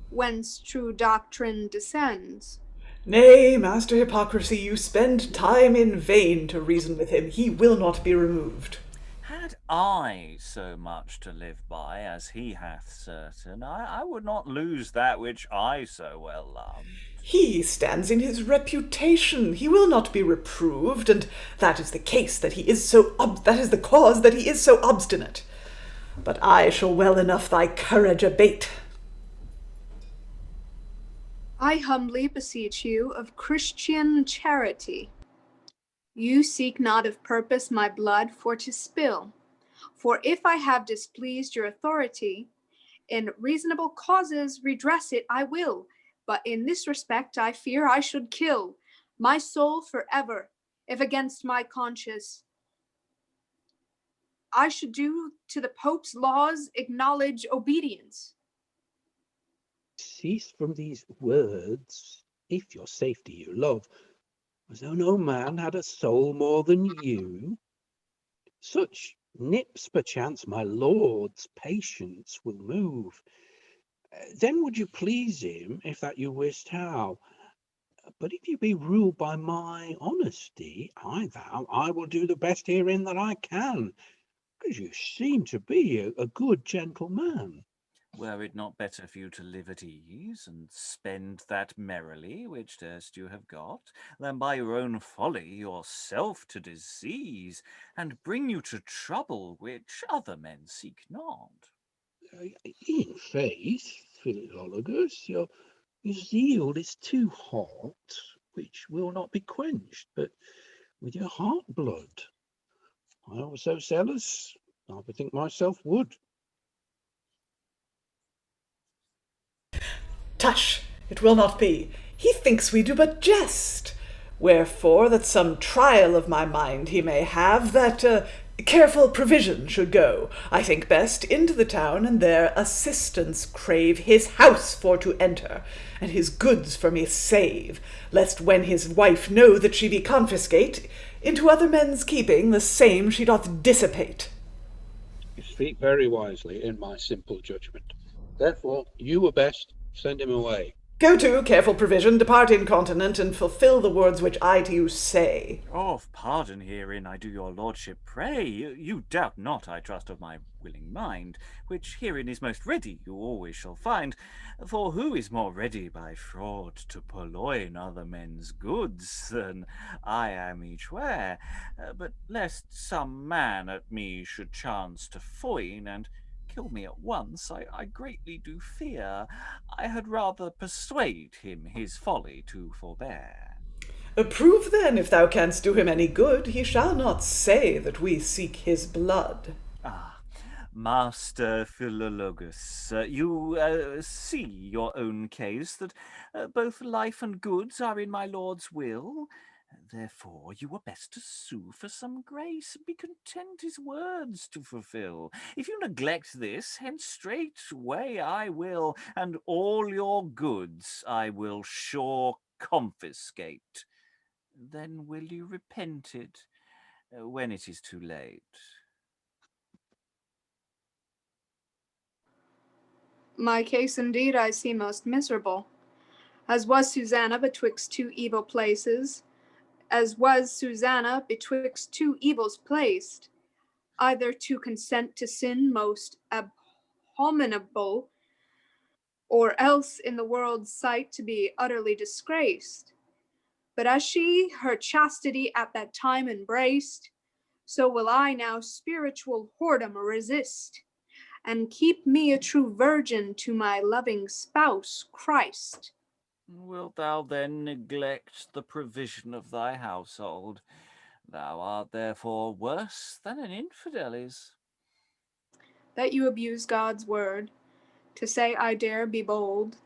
Speaker 3: whence true doctrine descends.
Speaker 6: Nay, Master Hypocrisy, you spend time in vain to reason with him. He will not be removed.
Speaker 1: Had I so much to live by as he hath certain, I would not lose that which I so well loved.
Speaker 6: He stands in his reputation. He will not be reproved, and that is the case that he is so that is the cause that he is so obstinate. But I shall well enough thy courage abate.
Speaker 3: I humbly beseech you of Christian charity. You seek not of purpose my blood for to spill. For if I have displeased your authority, in reasonable causes redress it I will. But in this respect I fear I should kill my soul forever, if against my conscience I should do to the Pope's laws acknowledge obedience.
Speaker 4: Cease from these words, if your safety you love, as though no man had a soul more than you. Such nips perchance my lord's patience will move. Then would you please him, if that you wist how. But if you be ruled by my honesty, I vow I will do the best herein that I can, because you seem to be a good gentleman.
Speaker 1: Were it not better for you to live at ease, and spend that merrily which erst you have got, than by your own folly yourself to disease, and bring you to trouble which other men seek not?
Speaker 4: In faith, Philologus, your zeal is too hot, which will not be quenched, but with your heart blood. I also zealous, I bethink myself would.
Speaker 6: Tush, it will not be. He thinks we do but jest. Wherefore, that some trial of my mind he may have, that careful provision should go, I think best, into the town, and there assistance crave, his house for to enter, and his goods for me save, lest when his wife know that she be confiscate, into other men's keeping the same she doth dissipate.
Speaker 4: You speak very wisely in my simple judgment. Therefore, you were best send him away.
Speaker 6: Go to, careful provision, depart incontinent, and fulfill the words which I to you say.
Speaker 1: Of pardon herein I do your lordship pray. You doubt not, I trust, of my willing mind, which herein is most ready you always shall find. For who is more ready by fraud to purloin other men's goods than I am each where? But lest some man at me should chance to foin, and kill me at once, I greatly do fear. I had rather persuade him his folly to forbear.
Speaker 6: Prove then, if thou canst do him any good, he shall not say that we seek his blood.
Speaker 1: Master Philologus, you see your own case, that both life and goods are in my lord's will. Therefore you were best to sue for some grace, and be content his words to fulfill. If you neglect this, hence straightway I will, and all your goods I will sure confiscate. Then will you repent it, when it is too late.
Speaker 3: My case indeed I see most miserable, as was Susanna betwixt two evil places, as was Susanna betwixt two evils placed, either to consent to sin most abominable, or else in the world's sight to be utterly disgraced. But as she her chastity at that time embraced, so will I now spiritual whoredom resist, and keep me a true virgin to my loving spouse, Christ.
Speaker 1: Wilt thou then neglect the provision of thy household? Thou art therefore worse than an infidel is.
Speaker 3: That you abuse God's word, to say I dare be bold,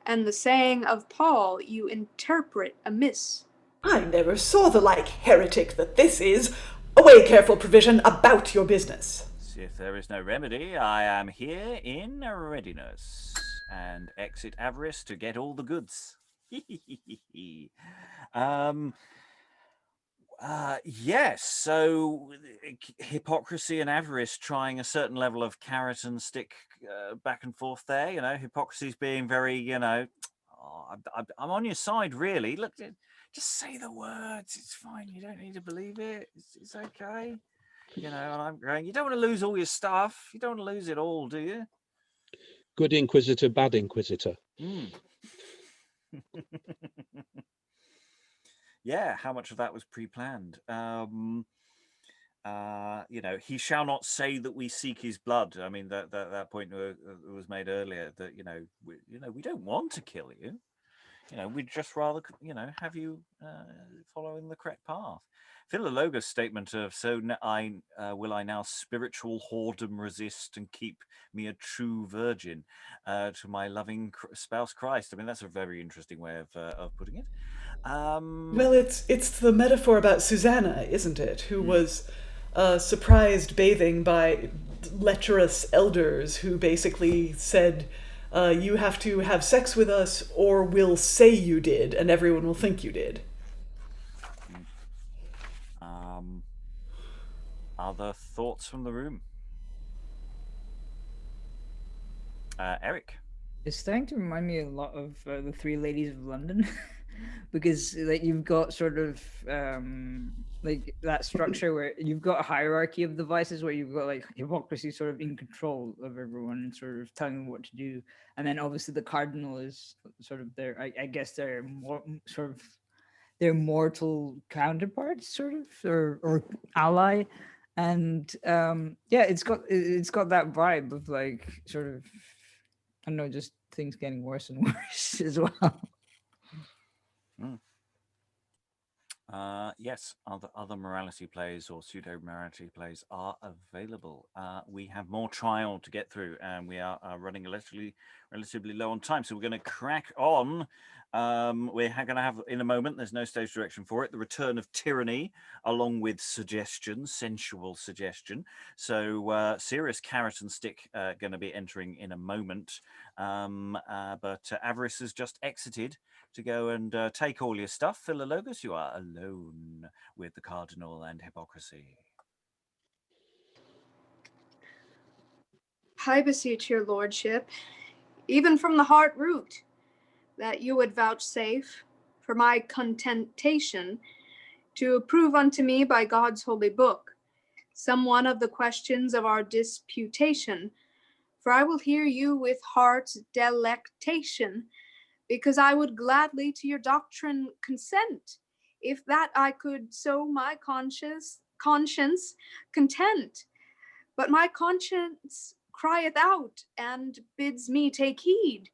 Speaker 3: and the saying of Paul you interpret amiss.
Speaker 6: I never saw the like heretic that this is. Away, careful provision, about your business.
Speaker 1: If there is no remedy, I am here in readiness, and exit Avarice to get all the goods. Yes, so Hypocrisy and Avarice trying a certain level of carrot and stick back and forth there. Hypocrisy's being very, I'm on your side, really. Look, just say the words. It's fine. You don't need to believe it. It's okay. And I'm going, you don't want to lose all your stuff. You don't want to lose it all, do you?
Speaker 4: Good inquisitor, bad inquisitor.
Speaker 1: Yeah, how much of that was pre-planned? He shall not say that we seek his blood. I mean, that point was made earlier that we don't want to kill you. We'd just rather have you following the correct path. Philologus' statement of will I now spiritual whoredom resist and keep me a true virgin to my loving spouse Christ. I mean, that's a very interesting way of putting it.
Speaker 6: Well, it's the metaphor about Susanna, isn't it? Who was surprised bathing by lecherous elders who basically said, you have to have sex with us or we'll say you did and everyone will think you did.
Speaker 1: Other thoughts from the room? Eric?
Speaker 5: It's starting to remind me a lot of the Three Ladies of London. Because you've got sort of that structure where you've got a hierarchy of the vices where you've got Hypocrisy sort of in control of everyone and sort of telling them what to do, and then obviously the Cardinal is sort of their I guess they're more sort of their mortal counterparts sort of or ally, and it's got that vibe of sort of I don't know, just things getting worse and worse as well.
Speaker 1: Yes, other morality plays or pseudo-morality plays are available. We have more trial to get through, and we are running relatively low on time, so we're going to crack on. We're going to have, in a moment, there's no stage direction for it, the Return of Tyranny, along with sensual suggestion. So serious carrot and stick going to be entering in a moment. But Avarice has just exited to go and take all your stuff. Philologus, you are alone with the Cardinal and Hypocrisy.
Speaker 3: I beseech your lordship, even from the heart root, that you would vouchsafe for my contentation to approve unto me by God's holy book some one of the questions of our disputation, for I will hear you with heart's delectation, because I would gladly to your doctrine consent, if that I could so my conscience content. But my conscience crieth out, and bids me take heed,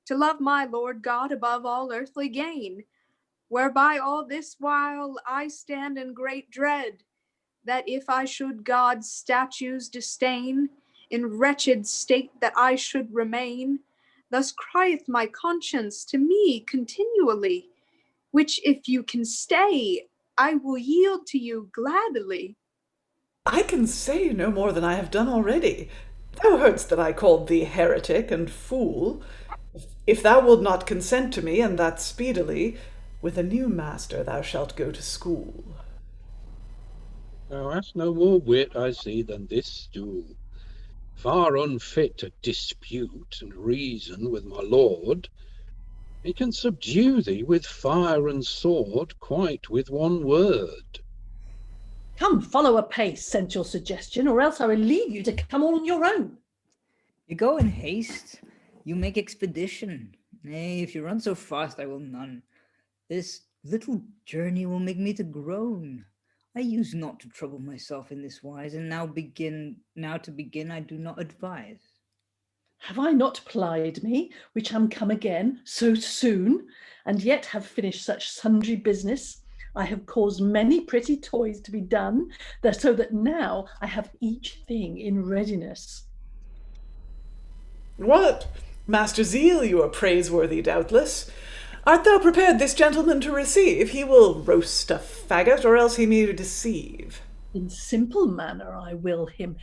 Speaker 3: to love my Lord God above all earthly gain, whereby all this while I stand in great dread, that if I should God's statutes disdain, in wretched state that I should remain, thus crieth my conscience to me continually, which if you can stay, I will yield to you gladly.
Speaker 6: I can say no more than I have done already. Thou heardst that I called thee heretic and fool. If thou wilt not consent to me, and that speedily, with a new master thou shalt go to school.
Speaker 4: Thou hast no more wit, I see, than this stool. Far unfit to dispute and reason with my lord, he can subdue thee with fire and sword quite with one word.
Speaker 2: Come, follow apace, sent your suggestion, or else I will leave you to come all on your own.
Speaker 5: You go in haste, you make expedition. Nay, if you run so fast, I will none. This little journey will make me to groan. I used not to trouble myself in this wise, and now to begin I do not advise.
Speaker 2: Have I not plied me, which am come again so soon, and yet have finished such sundry business? I have caused many pretty toys to be done, so that now I have each thing in readiness.
Speaker 6: What? Master Zeal, you are praiseworthy, doubtless. Art thou prepared this gentleman to receive? He will roast a faggot, or else he may deceive.
Speaker 2: In simple manner I will him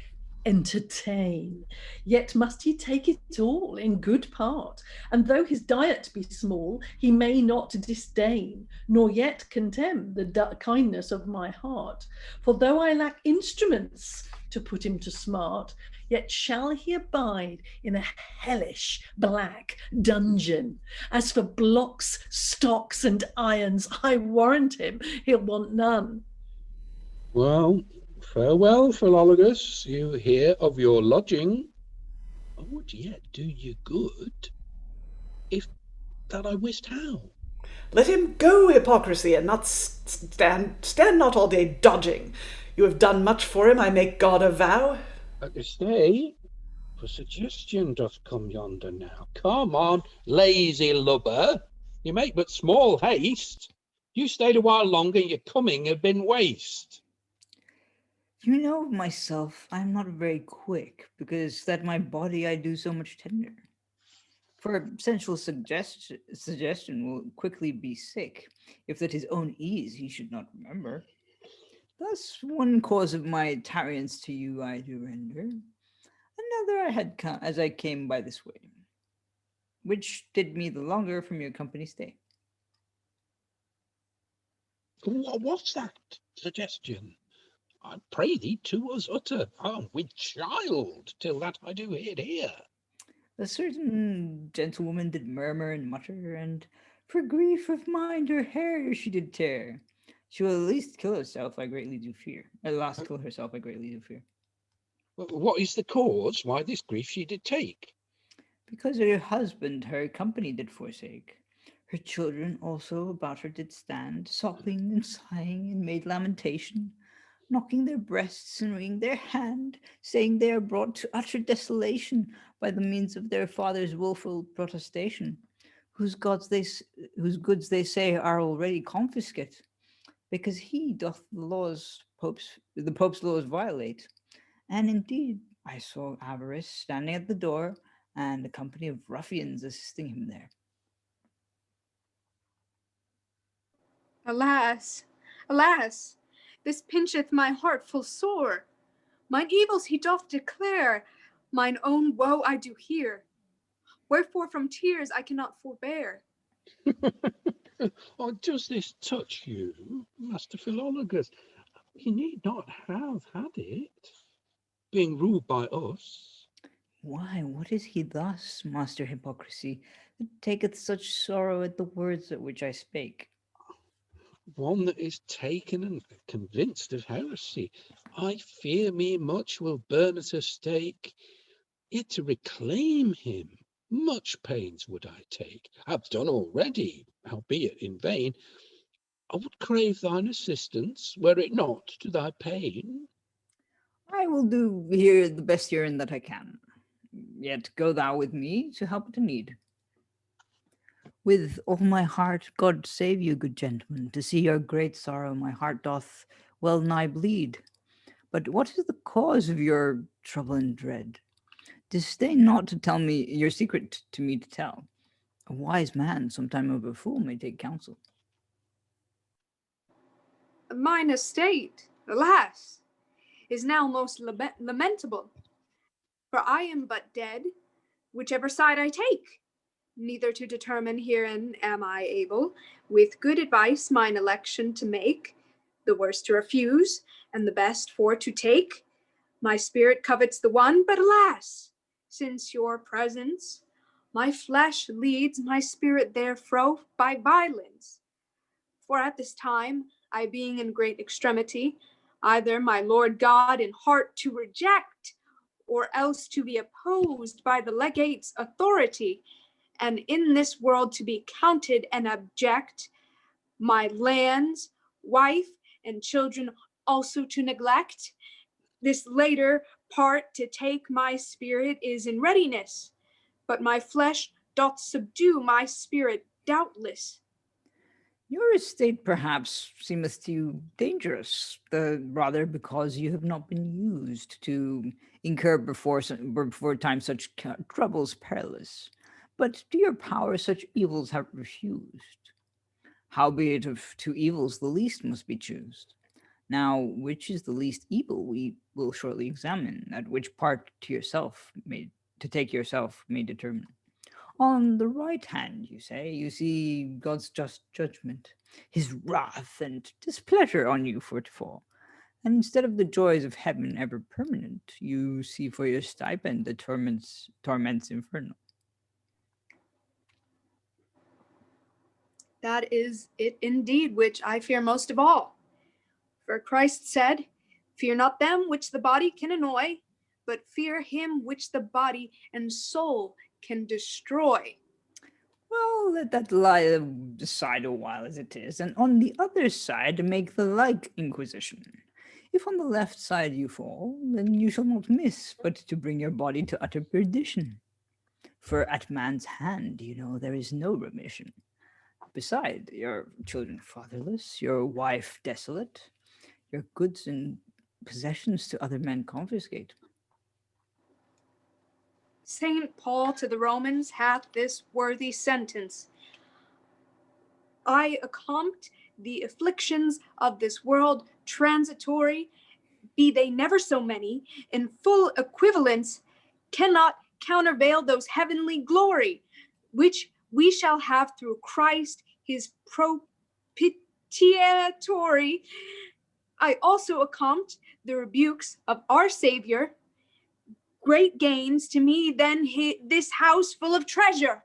Speaker 2: entertain, yet must he take it all in good part, and though his diet be small, he may not disdain, nor yet contemn the kindness of my heart. For though I lack instruments to put him to smart, yet shall he abide in a hellish black dungeon. As for blocks, stocks, and irons, I warrant him he'll want none.
Speaker 4: Well, farewell, Philologus. You hear of your lodging. I would yet do you good, if that I wist how.
Speaker 6: Let him go, Hypocrisy, and not stand not all day dodging. You have done much for him, I make God a vow.
Speaker 4: Stay, for suggestion doth come yonder now. Come on, lazy lubber. You make but small haste. You stayed a while longer, your coming had been waste.
Speaker 5: You know myself, I am not very quick, because that my body I do so much tender. For sensual suggestion will quickly be sick, if that his own ease he should not remember. Thus one cause of my tarriance to you I do render, another I had come as I came by this way, which did me the longer from your company stay.
Speaker 4: What was that suggestion? I pray thee to us utter, with child, till that I do hear it here.
Speaker 5: A certain gentlewoman did murmur and mutter, and for grief of mind her hair she did tear. She will at least kill herself, I greatly do fear. At last kill herself, I greatly do fear.
Speaker 4: What is the cause why this grief she did take?
Speaker 5: Because her husband her company did forsake. Her children also about her did stand, sobbing and sighing, and made lamentation, knocking their breasts and wringing their hand, saying they are brought to utter desolation by the means of their father's wilful protestation, whose goods they say are already confiscate, because he doth the Pope's laws violate. And indeed, I saw Avarice standing at the door, and a company of ruffians assisting him there.
Speaker 3: Alas, alas, this pincheth my heart full sore. Mine evils he doth declare, mine own woe I do hear. Wherefore from tears I cannot forbear.
Speaker 4: Or does this touch you, Master Philologus? You need not have had it, being ruled by us.
Speaker 5: Why, what is he thus, Master Hypocrisy, that taketh such sorrow at the words at which I spake?
Speaker 4: One that is taken and convinced of heresy. I fear me much will burn at a stake. Yet to reclaim him, much pains would I take. Have done already, albeit in vain. I would crave thine assistance, were it not to thy pain.
Speaker 5: I will do here the best herein that I can. Yet go thou with me to help at a need. With all my heart, God save you, good gentleman. To see your great sorrow, my heart doth well nigh bleed. But what is the cause of your trouble and dread? Disdain not to tell me your secret to me to tell. A wise man, sometime of a fool, may take counsel.
Speaker 3: Mine estate, alas, is now most lamentable. For I am but dead, whichever side I take. Neither to determine herein am I able, with good advice mine election to make, the worst to refuse, and the best for to take. My spirit covets the one, but alas, since your presence, my flesh leads my spirit therefro by violence. For at this time, I being in great extremity, either my Lord God in heart to reject, or else to be opposed by the legate's authority, and in this world to be counted an abject, my lands, wife, and children also to neglect. This later part to take my spirit is in readiness, but my flesh doth subdue my spirit doubtless.
Speaker 5: Your estate perhaps seemeth to you dangerous, the rather because you have not been used to incur before time such troubles perilous. But to your power such evils have refused. Howbeit of two evils the least must be choosed. Now, which is the least evil we will shortly examine, at which part to take yourself may determine. On the right hand, you say, you see God's just judgment, his wrath and displeasure on you for to fall. And instead of the joys of heaven ever permanent, you see for your stipend the torments infernal.
Speaker 3: That is it indeed which I fear most of all. For Christ said, fear not them which the body can annoy, but fear him which the body and soul can destroy.
Speaker 5: Well, let that lie aside a while as it is, and on the other side make the like inquisition. If on the left side you fall, then you shall not miss, but to bring your body to utter perdition. For at man's hand, there is no remission. Beside, your children fatherless, your wife desolate, your goods and possessions to other men confiscate.
Speaker 3: Saint Paul to the Romans hath this worthy sentence: I accompt the afflictions of this world transitory, be they never so many, in full equivalence, cannot countervail those heavenly glory, which we shall have through Christ his propitiatory. I also accompt the rebukes of our Savior, great gains to me than this house full of treasure.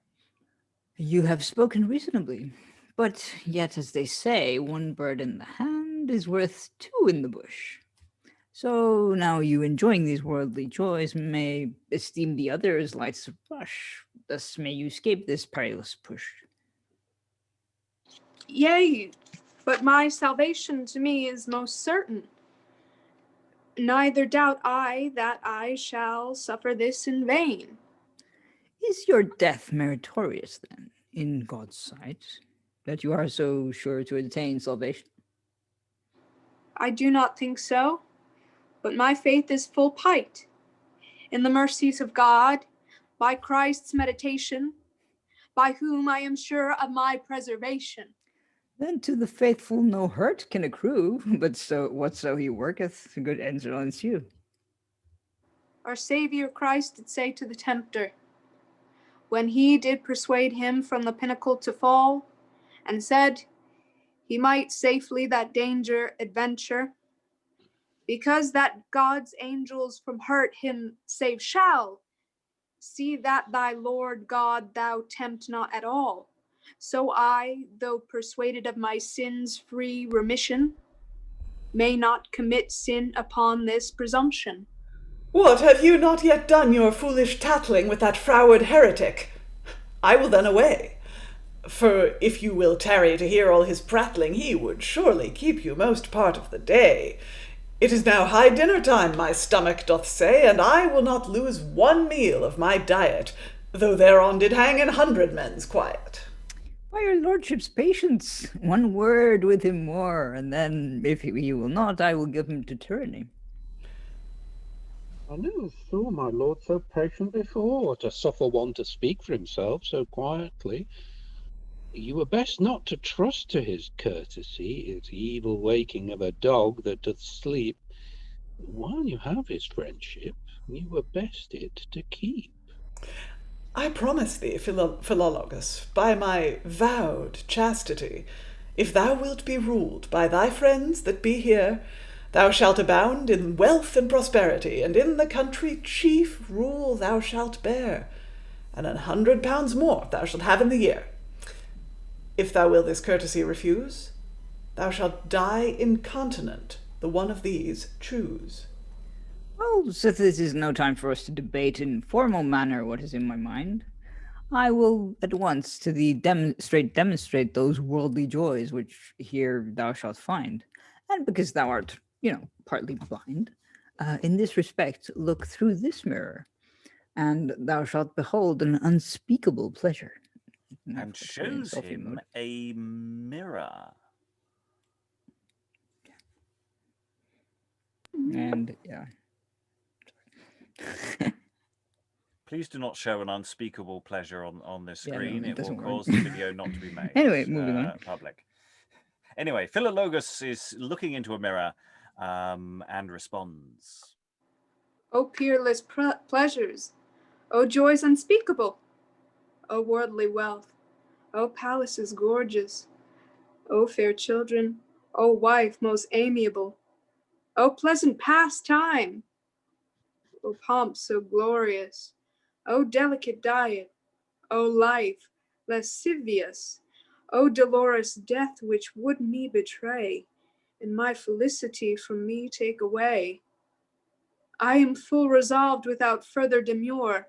Speaker 5: You have spoken reasonably, but yet, as they say, one bird in the hand is worth two in the bush. So now you, enjoying these worldly joys, may esteem the others lights of rush. Thus may you escape this perilous push.
Speaker 3: Yea, but my salvation to me is most certain. Neither doubt I that I shall suffer this in vain.
Speaker 5: Is your death meritorious, then, in God's sight, that you are so sure to attain salvation?
Speaker 3: I do not think so, but my faith is full pight in the mercies of God, by Christ's meditation, by whom I am sure of my preservation.
Speaker 5: Then to the faithful no hurt can accrue, but whatso he worketh, good ends shall ensue.
Speaker 3: Our Savior Christ did say to the tempter, when he did persuade him from the pinnacle to fall, and said he might safely that danger adventure, because that God's angels from hurt him save shall, see that thy Lord God thou tempt not at all. So I, though persuaded of my sins' free remission, may not commit sin upon this presumption.
Speaker 6: What, have you not yet done your foolish tattling with that froward heretic? I will then away. For if you will tarry to hear all his prattling, he would surely keep you most part of the day. It is now high dinner time, my stomach doth say, and I will not lose one meal of my diet, though thereon did hang 100 men's quiet.
Speaker 5: By your lordship's patience, one word with him more, and then, if he will not, I will give him to tyranny.
Speaker 4: I never saw my lord so patient before, to suffer one to speak for himself so quietly. You were best not to trust to his courtesy, his evil waking of a dog that doth sleep. While you have his friendship, you were best it to keep.
Speaker 6: I promise thee, Philologus, by my vowed chastity, If thou wilt be ruled by thy friends that be here, thou shalt abound in wealth and prosperity, and in the country chief rule thou shalt bear, and 100 pounds more thou shalt have in the year. If thou wilt this courtesy refuse, thou shalt die incontinent. The one of these choose.
Speaker 5: Well, since this is no time for us to debate in formal manner what is in my mind, I will at once to thee demonstrate those worldly joys which here thou shalt find. And because thou art, partly blind, in this respect look through this mirror, and thou shalt behold an unspeakable pleasure.
Speaker 1: And shows him a mirror.
Speaker 5: And yeah.
Speaker 1: Please do not show an unspeakable pleasure on this screen.
Speaker 5: No,
Speaker 1: it will
Speaker 5: work.
Speaker 1: cause the video not to be made
Speaker 5: Anyway, moving on.
Speaker 1: public. Anyway, Philologus is looking into a mirror and responds.
Speaker 3: O peerless pleasures, O joys unspeakable, O worldly wealth, O palaces gorgeous, O fair children, O wife most amiable, O pleasant pastime, O pomp so glorious, O delicate diet, O life lascivious, O dolorous death which would me betray, and my felicity from me take away. I am full resolved without further demur,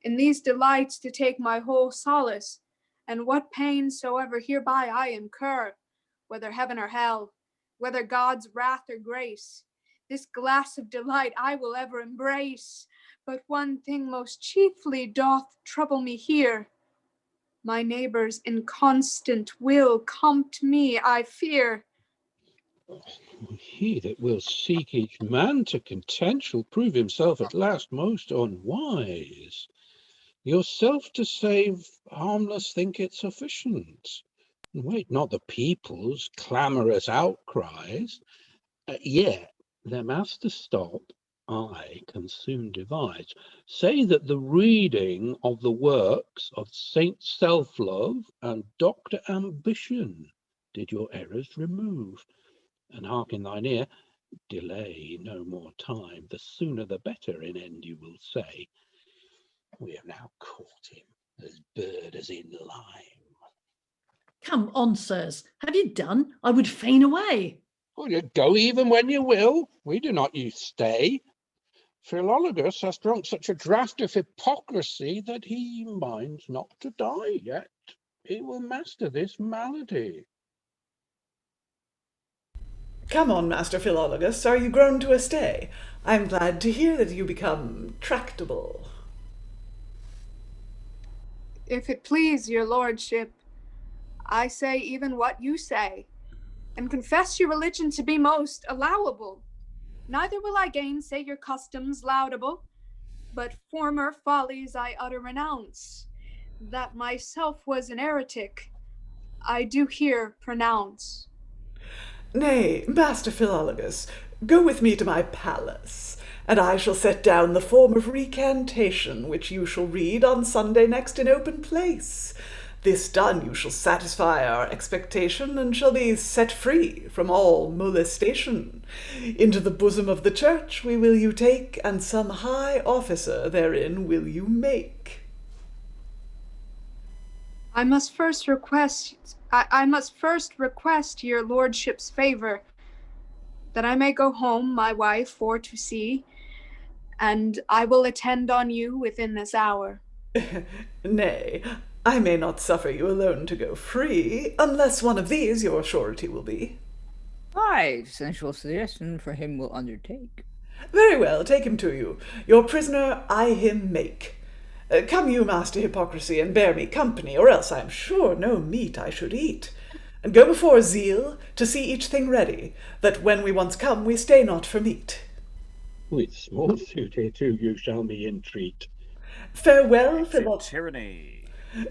Speaker 3: in these delights to take my whole solace, and what pain soever hereby I incur, whether heaven or hell, whether God's wrath or grace, this glass of delight I will ever embrace. But one thing most chiefly doth trouble me here, my neighbours' inconstant will compt me, I fear.
Speaker 4: He that will seek each man to content shall prove himself at last most unwise. Yourself to save harmless think it sufficient, and wait not the people's clamorous outcries. Yet their master stop I can soon devise. Say that the reading of the works of Saint Self-Love and Dr. Ambition did your errors remove, and hark in thine ear, delay no more time, the sooner the better in end you will say. We have now caught him, as bird as in lime.
Speaker 2: Come on, sirs, have you done? I would fain away.
Speaker 4: Well, you go even when you will, we do not you stay. Philologus has drunk such a draught of hypocrisy that he minds not to die yet. He will master this malady.
Speaker 6: Come on, Master Philologus, are you grown to a stay? I am glad to hear that you become tractable.
Speaker 3: If it please your lordship, I say even what you say, and confess your religion to be most allowable. Neither will I gainsay your customs laudable, but former follies I utter renounce. That myself was an heretic, I do here pronounce.
Speaker 6: Nay, Master Philologus, go with me to my palace, and I shall set down the form of recantation which you shall read on Sunday next in open place. This done, you shall satisfy our expectation, and shall be set free from all molestation. Into the bosom of the church we will you take, and some high officer therein will you make.
Speaker 3: I must first request your lordship's favour, that I may go home my wife for to see, and I will attend on you within this hour.
Speaker 6: Nay, I may not suffer you alone to go free, unless one of these your surety will be.
Speaker 5: Aye, sensual suggestion for him will undertake.
Speaker 6: Very well, take him to you. Your prisoner I him make. Come you, Master Hypocrisy, and bear me company, or else I am sure no meat I should eat. And go before zeal, to see each thing ready, that when we once come we stay not for meat.
Speaker 4: With small suit hereto you shall me entreat.
Speaker 6: Farewell,
Speaker 1: Tyranny.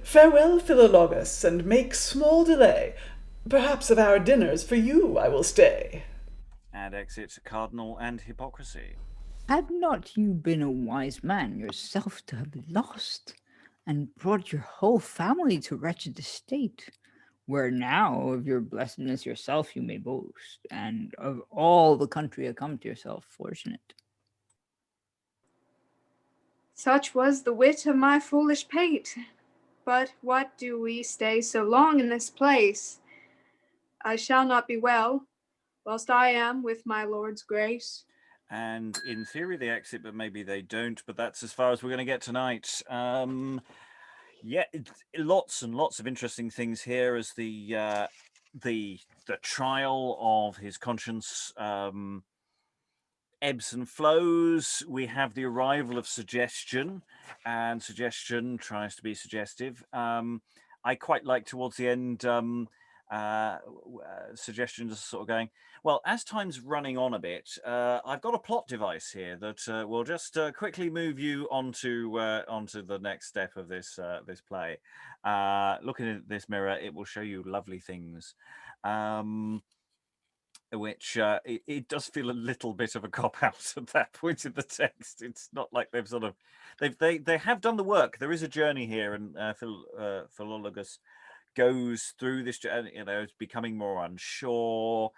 Speaker 6: Farewell, Philologus, and make small delay. Perhaps of our dinners for you I will stay.
Speaker 1: And exit Cardinal and Hypocrisy.
Speaker 5: Had not you been a wise man yourself to have lost, and brought your whole family to wretched estate, where now of your blessedness yourself you may boast, and of all the country come to yourself fortunate.
Speaker 3: Such was the wit of my foolish pate. But what do we stay so long in this place? I shall not be well, whilst I am with my Lord's grace.
Speaker 1: And in theory they exit, but maybe they don't. But that's as far as we're going to get tonight. Yeah, lots and lots of interesting things here as the trial of his conscience ebbs and flows. We have the arrival of suggestion, and suggestion tries to be suggestive. I quite like towards the end suggestion just sort of going, well, as time's running on a bit, I've got a plot device here that will just quickly move you onto the next step of this play. Looking at this mirror, it will show you lovely things. Which it does feel a little bit of a cop out at that point in the text. It's not like they've sort of they have done the work. There is a journey here, and Philologus goes through this journey. It's becoming more unsure.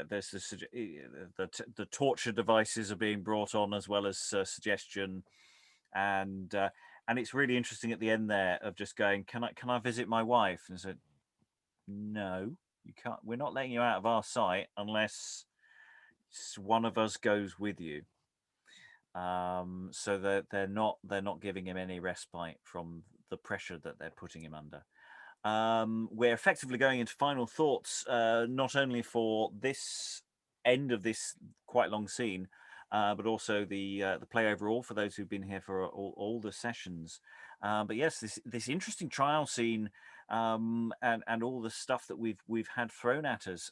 Speaker 1: There's the torture devices are being brought on as well as suggestion, and it's really interesting at the end there of just going, can I visit my wife? And said, no. You can't. We're not letting you out of our sight unless one of us goes with you. So that they're not giving him any respite from the pressure that they're putting him under. We're effectively going into final thoughts, not only for this end of this quite long scene, but also the play overall for those who've been here for all the sessions. But yes, this interesting trial scene. And all the stuff that we've had thrown at us.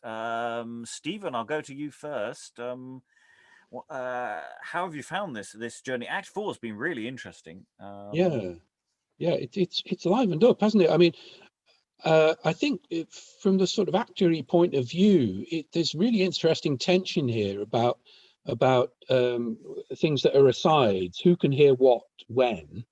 Speaker 1: Stephen, I'll go to you first. How have you found this journey? Act 4 has been really interesting.
Speaker 4: It's livened up, hasn't it? I mean, I think from the sort of actory point of view, there's really interesting tension here about things that are asides, who can hear what when.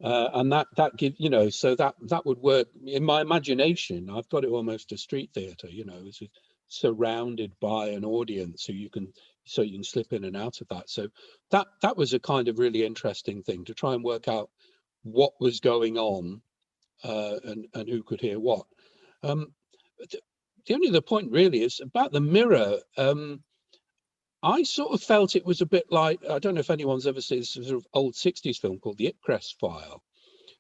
Speaker 4: And that gives, so that would work in my imagination. I've got it almost a street theatre, it's surrounded by an audience so you can slip in and out of that. So that was a kind of really interesting thing to try and work out what was going on and who could hear what. The only other point really is about the mirror. I sort of felt it was a bit like, I don't know if anyone's ever seen this sort of old 60s film called The Ipcress File,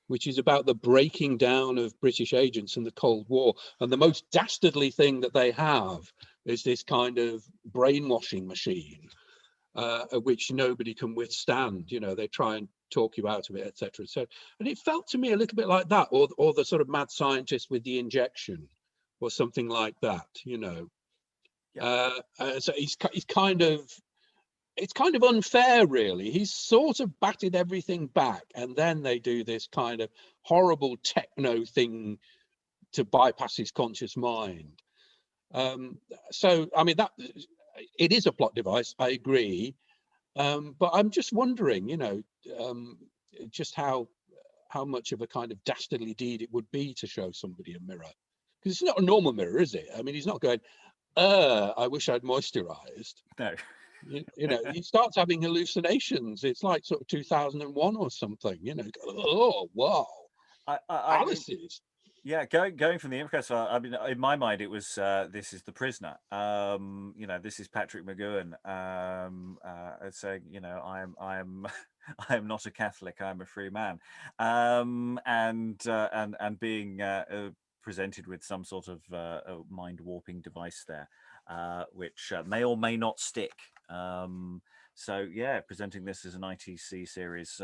Speaker 4: which is about the breaking down of British agents in the Cold War. And the most dastardly thing that they have is this kind of brainwashing machine, which nobody can withstand. They try and talk you out of it, etc. So, and it felt to me a little bit like that, or the sort of mad scientist with the injection, or something like that, So he's kind of, it's kind of unfair, really. He's sort of batted everything back, and then they do this kind of horrible techno thing to bypass his conscious mind. So, I mean, that it is a plot device, I agree, but I'm just wondering, just how much of a kind of dastardly deed it would be to show somebody a mirror, because it's not a normal mirror, is it? I mean, he's not going, I wish I'd moisturized.
Speaker 1: No.
Speaker 4: He starts having hallucinations. It's like sort of 2001 or something, oh, wow. Alice's.
Speaker 1: Yeah, going from the Ipcress file, I mean, in my mind, it was this is The Prisoner. This is Patrick McGowan saying, I am not a Catholic. I'm a free man, and being presented with some sort of a mind warping device there, which may or may not stick. So yeah, presenting this as an ITC series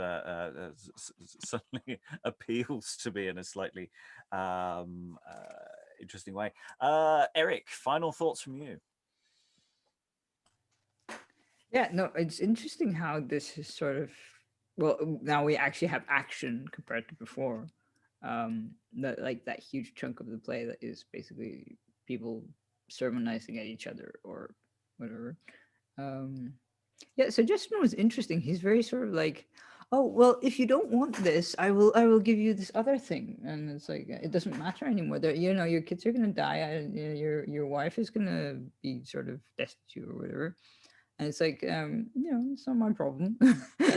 Speaker 1: certainly appeals to me in a slightly interesting way. Eric, final thoughts from you?
Speaker 5: Yeah, no, it's interesting how this is sort of, well, now we actually have action compared to before. That huge chunk of the play that is basically people sermonizing at each other or whatever. Suggestion was interesting. He's very sort of like, oh well, if you don't want this, I will give you this other thing, and it's like it doesn't matter anymore. That your kids are gonna die, and your wife is gonna be sort of destitute or whatever. And it's like, it's not my problem.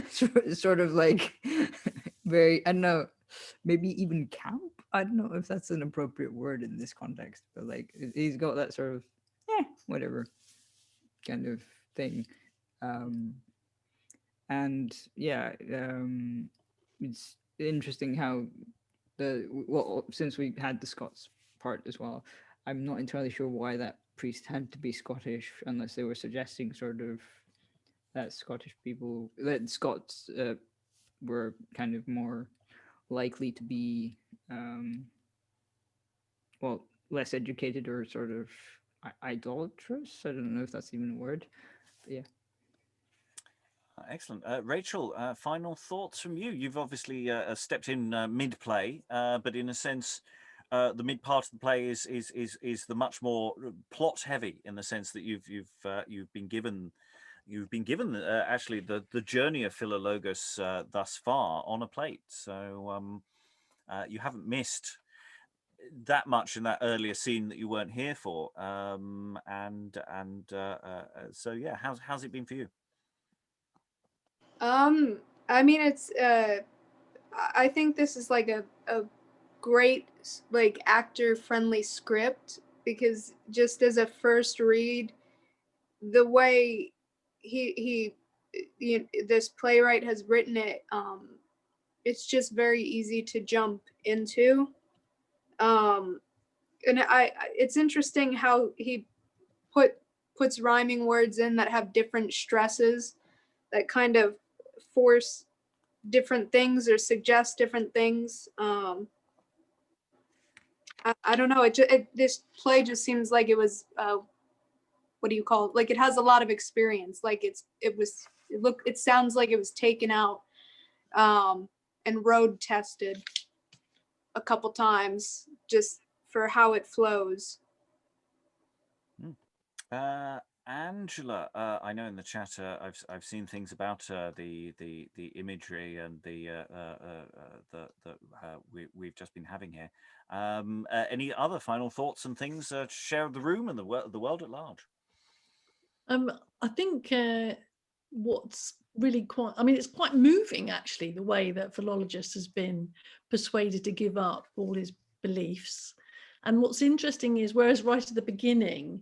Speaker 5: Sort of like very, I don't know, maybe even camp. I don't know if that's an appropriate word in this context, but like he's got that sort of, whatever kind of thing. And yeah, it's interesting how since we had the Scots part as well, I'm not entirely sure why that priest had to be Scottish, unless they were suggesting sort of that Scots were kind of more likely to be, less educated or sort of idolatrous. I don't know if that's even a word, but yeah.
Speaker 1: Excellent. Rachael, final thoughts from you. You've obviously stepped in mid-play, but in a sense, the mid part of the play is the much more plot heavy, in the sense that you've been given actually the journey of Philologus thus far on a plate. So you haven't missed that much in that earlier scene that you weren't here for. So yeah, how's it been for you?
Speaker 3: I mean, it's I think this is like a great like actor friendly script, because just as a first read, the way this playwright has written it, it's just very easy to jump into. And it's interesting how he puts rhyming words in that have different stresses that kind of force different things or suggest different things. I don't know. This play just seems like it was what do you call it? Like it has a lot of experience. Like it sounds like it was taken out and road tested a couple times just for how it flows.
Speaker 1: Angela, I know in the chat I've seen things about the imagery and we've just been having here. Any other final thoughts and things to share with the room and the world at large?
Speaker 2: I think what's really it's quite moving actually, the way that Philologus has been persuaded to give up all his beliefs. And what's interesting is, whereas right at the beginning,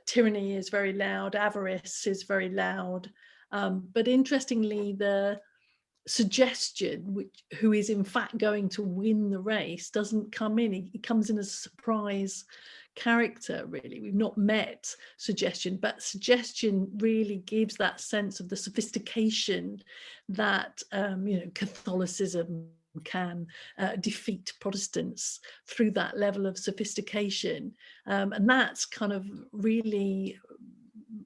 Speaker 2: tyranny is very loud, avarice is very loud, but interestingly, the suggestion, who is in fact going to win the race, doesn't come in. He comes in as a surprise character, really. We've not met suggestion, but suggestion really gives that sense of the sophistication that Catholicism can defeat Protestants through that level of sophistication, and that's kind of really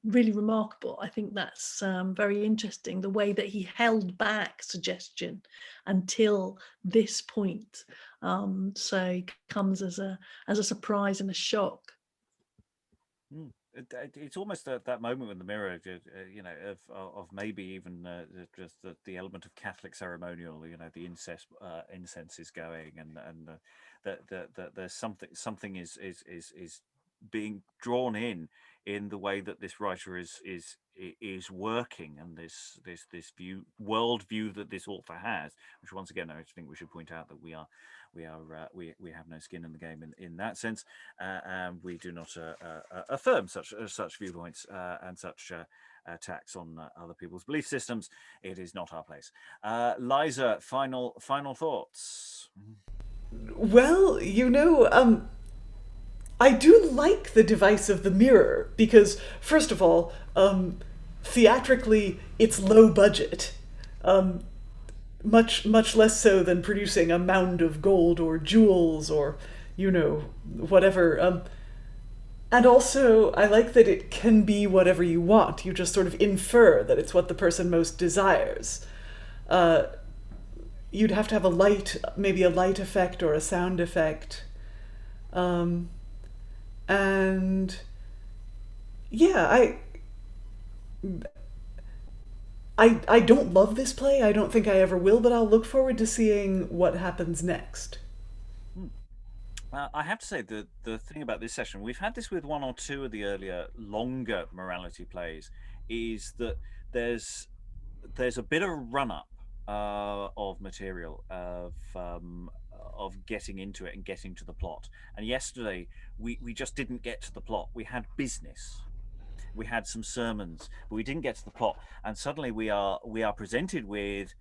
Speaker 2: remarkable. I think that's very interesting, the way that he held back suggestion until this point. So it comes as a surprise and a shock.
Speaker 1: It's almost that moment with the mirror, of maybe even just the element of Catholic ceremonial. The incense is going, and that there's something is being drawn in the way that this writer is working, and this world view that this author has, which once again I think we should point out that we have no skin in the game in that sense, and we do not affirm such viewpoints and such attacks on other people's belief systems. It is not our place. Liza, final thoughts.
Speaker 6: Well, I do like the device of the mirror, because first of all, theatrically it's low budget, much less so than producing a mound of gold or jewels or whatever. And also I like that it can be whatever you want. You just sort of infer that it's what the person most desires. You'd have to have maybe a light effect or a sound effect. And yeah, I don't love this play. I don't think I ever will, but I'll look forward to seeing what happens next.
Speaker 1: I have to say the thing about this session, we've had this with one or two of the earlier longer morality plays, is that there's a bit of a run up of material of getting into it and getting to the plot. And yesterday we just didn't get to the plot. We had business. We had some sermons, but we didn't get to the plot. And suddenly we are presented with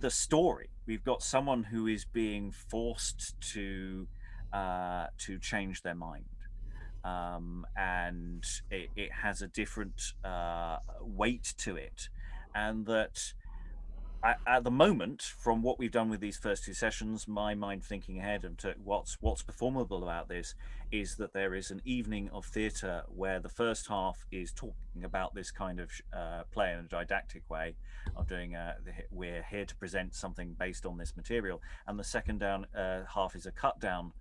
Speaker 1: a story. We've got someone who is being forced to change their mind, and it has a different weight to it, and that at the moment, from what we've done with these first two sessions, my mind thinking ahead and to what's performable about this is that there is an evening of theatre where the first half is talking about this kind of play in a didactic way of doing we're here to present something based on this material, and the second half is a cut down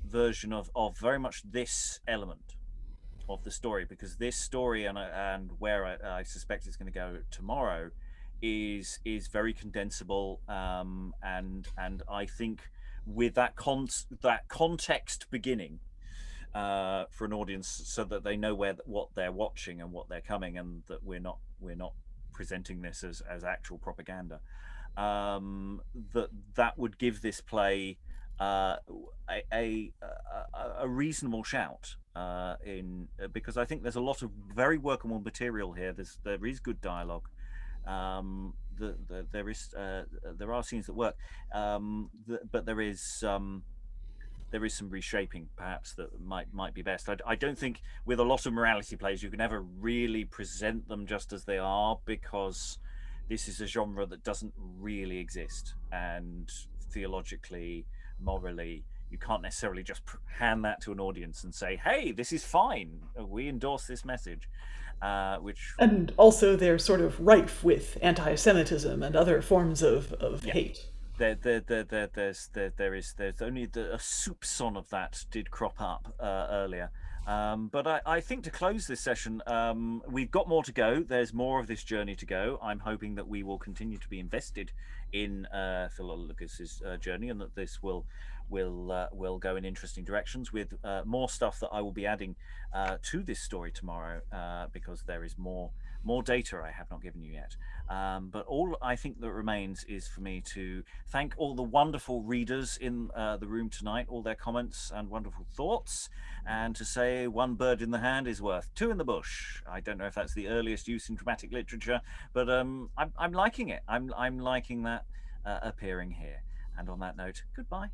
Speaker 1: version of very much this element of the story, because this story and where I suspect it's going to go tomorrow is very condensable, and I think with that context beginning for an audience, so that they know what they're watching and what they're coming, and that we're not presenting this as actual propaganda, that would give this play a reasonable shout because I think there's a lot of very workable material here. There is good dialogue. There are scenes that work, but there is some reshaping perhaps that might be best. I don't think with a lot of morality plays you can ever really present them just as they are, because this is a genre that doesn't really exist, and theologically, morally, you can't necessarily just hand that to an audience and say, hey, this is fine, we endorse this message.
Speaker 6: And also they're sort of rife with anti-Semitism and other forms of hate.
Speaker 1: There's only a soupçon of that did crop up earlier. But I think to close this session, we've got more to go. There's more of this journey to go. I'm hoping that we will continue to be invested in Philologus's journey, and that this will go in interesting directions with more stuff that I will be adding to this story tomorrow, because there is more data I have not given you yet. But all I think that remains is for me to thank all the wonderful readers in the room tonight, all their comments and wonderful thoughts, and to say one bird in the hand is worth two in the bush. I don't know if that's the earliest use in dramatic literature, but I'm liking it. I'm liking that appearing here. And on that note, goodbye.